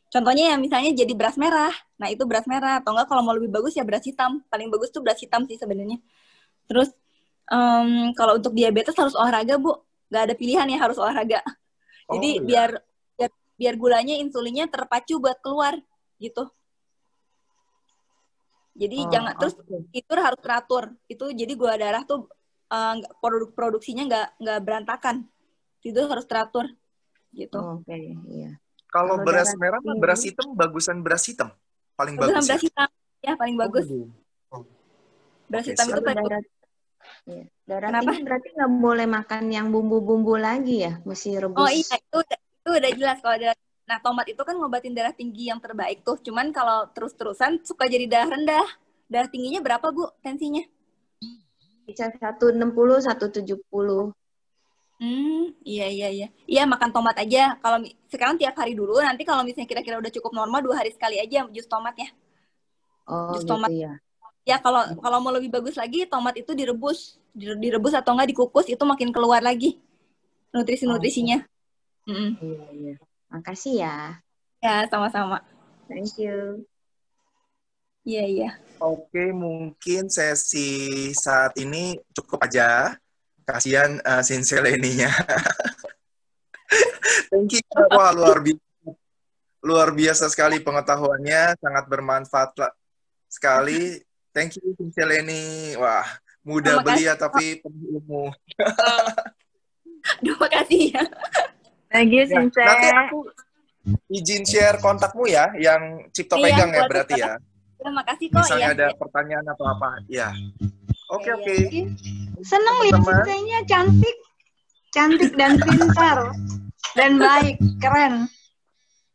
contohnya ya misalnya jadi beras merah. Nah, itu beras merah, atau enggak kalau mau lebih bagus ya beras hitam. Paling bagus tuh beras hitam sih sebenarnya. Terus Kalau untuk diabetes harus olahraga, Bu. Nggak ada pilihan ya, harus olahraga. Jadi iya. biar gulanya, insulinnya terpacu buat keluar gitu. Jadi jangan terus itu harus teratur. Itu jadi gula darah tuh produksinya nggak berantakan. Itu harus teratur gitu. Oke, iya. Kalau beras merah sama beras hitam, bagusan beras hitam. Paling bagus beras ya? hitam. Ya, paling bagus. Beras hitam itu paling darah, ya. Darah tinggi berarti nggak boleh makan yang bumbu-bumbu lagi ya? Mesti rebus. Oh iya, itu udah jelas kalau darah. Nah, tomat itu kan ngobatin darah tinggi yang terbaik tuh. Cuman kalau terus-terusan suka jadi darah rendah. Darah tingginya berapa, Bu, tensinya? Bisa 160, 170. Iya. Iya, makan tomat aja. Kalau sekarang tiap hari dulu, nanti kalau misalnya kira-kira udah cukup normal 2 hari sekali aja jus tomatnya. Oh, jus gitu tomat. ya. Ya, kalau mau lebih bagus lagi, tomat itu direbus atau enggak dikukus, itu makin keluar lagi nutrisi-nutrisinya. Iya. Makasih ya. Ya, sama-sama. Thank you. Iya. Oke, mungkin sesi saat ini cukup aja. Kasihan Sinseleninya. Thank you. Wah, luar biasa sekali pengetahuannya, sangat bermanfaat sekali. Thank you, Sinseleni. Wah, mudah belia tapi penuh ilmu. Aduh, makasih ya. Thank you, Sinse. Nanti aku izin share kontakmu ya, yang Cipto pegang ya berarti ya. Ya, makasih kok. Misalnya ada pertanyaan atau apa, ya. Oke. Seneng lihat Sinsenya, cantik dan pintar dan baik, keren.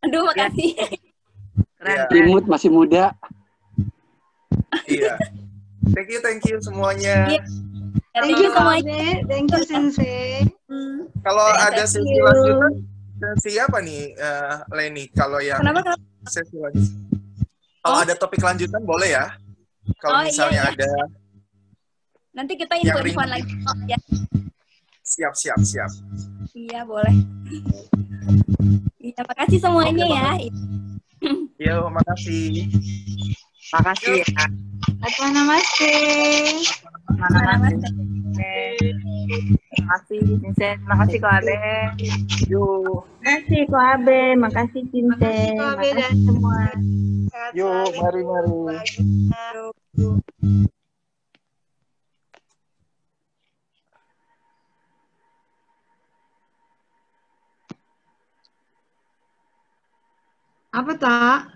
Aduh, makasih. Keren. Imut masih muda. Iya. Thank you semuanya. Thank you semuanya. Thank you Sensei. Kalau ada sesi lanjutan, sesi apa nih, Leni? Kalau yang sesi lanjutan, kalau ada topik lanjutan boleh ya. Kalau misalnya ada. Nanti kita info-infoan lagi. Ya. Siap. Iya, boleh. Iya, makasih semuanya ya. Iya, makasih. Makasih ya. Namaste. Makasih, Sinse. Makasih, Ko Abe. Yuk. Makasih, Ko Abe. Makasih, Sinse. Makasih dan semua. Yuk, mari. Apa tak?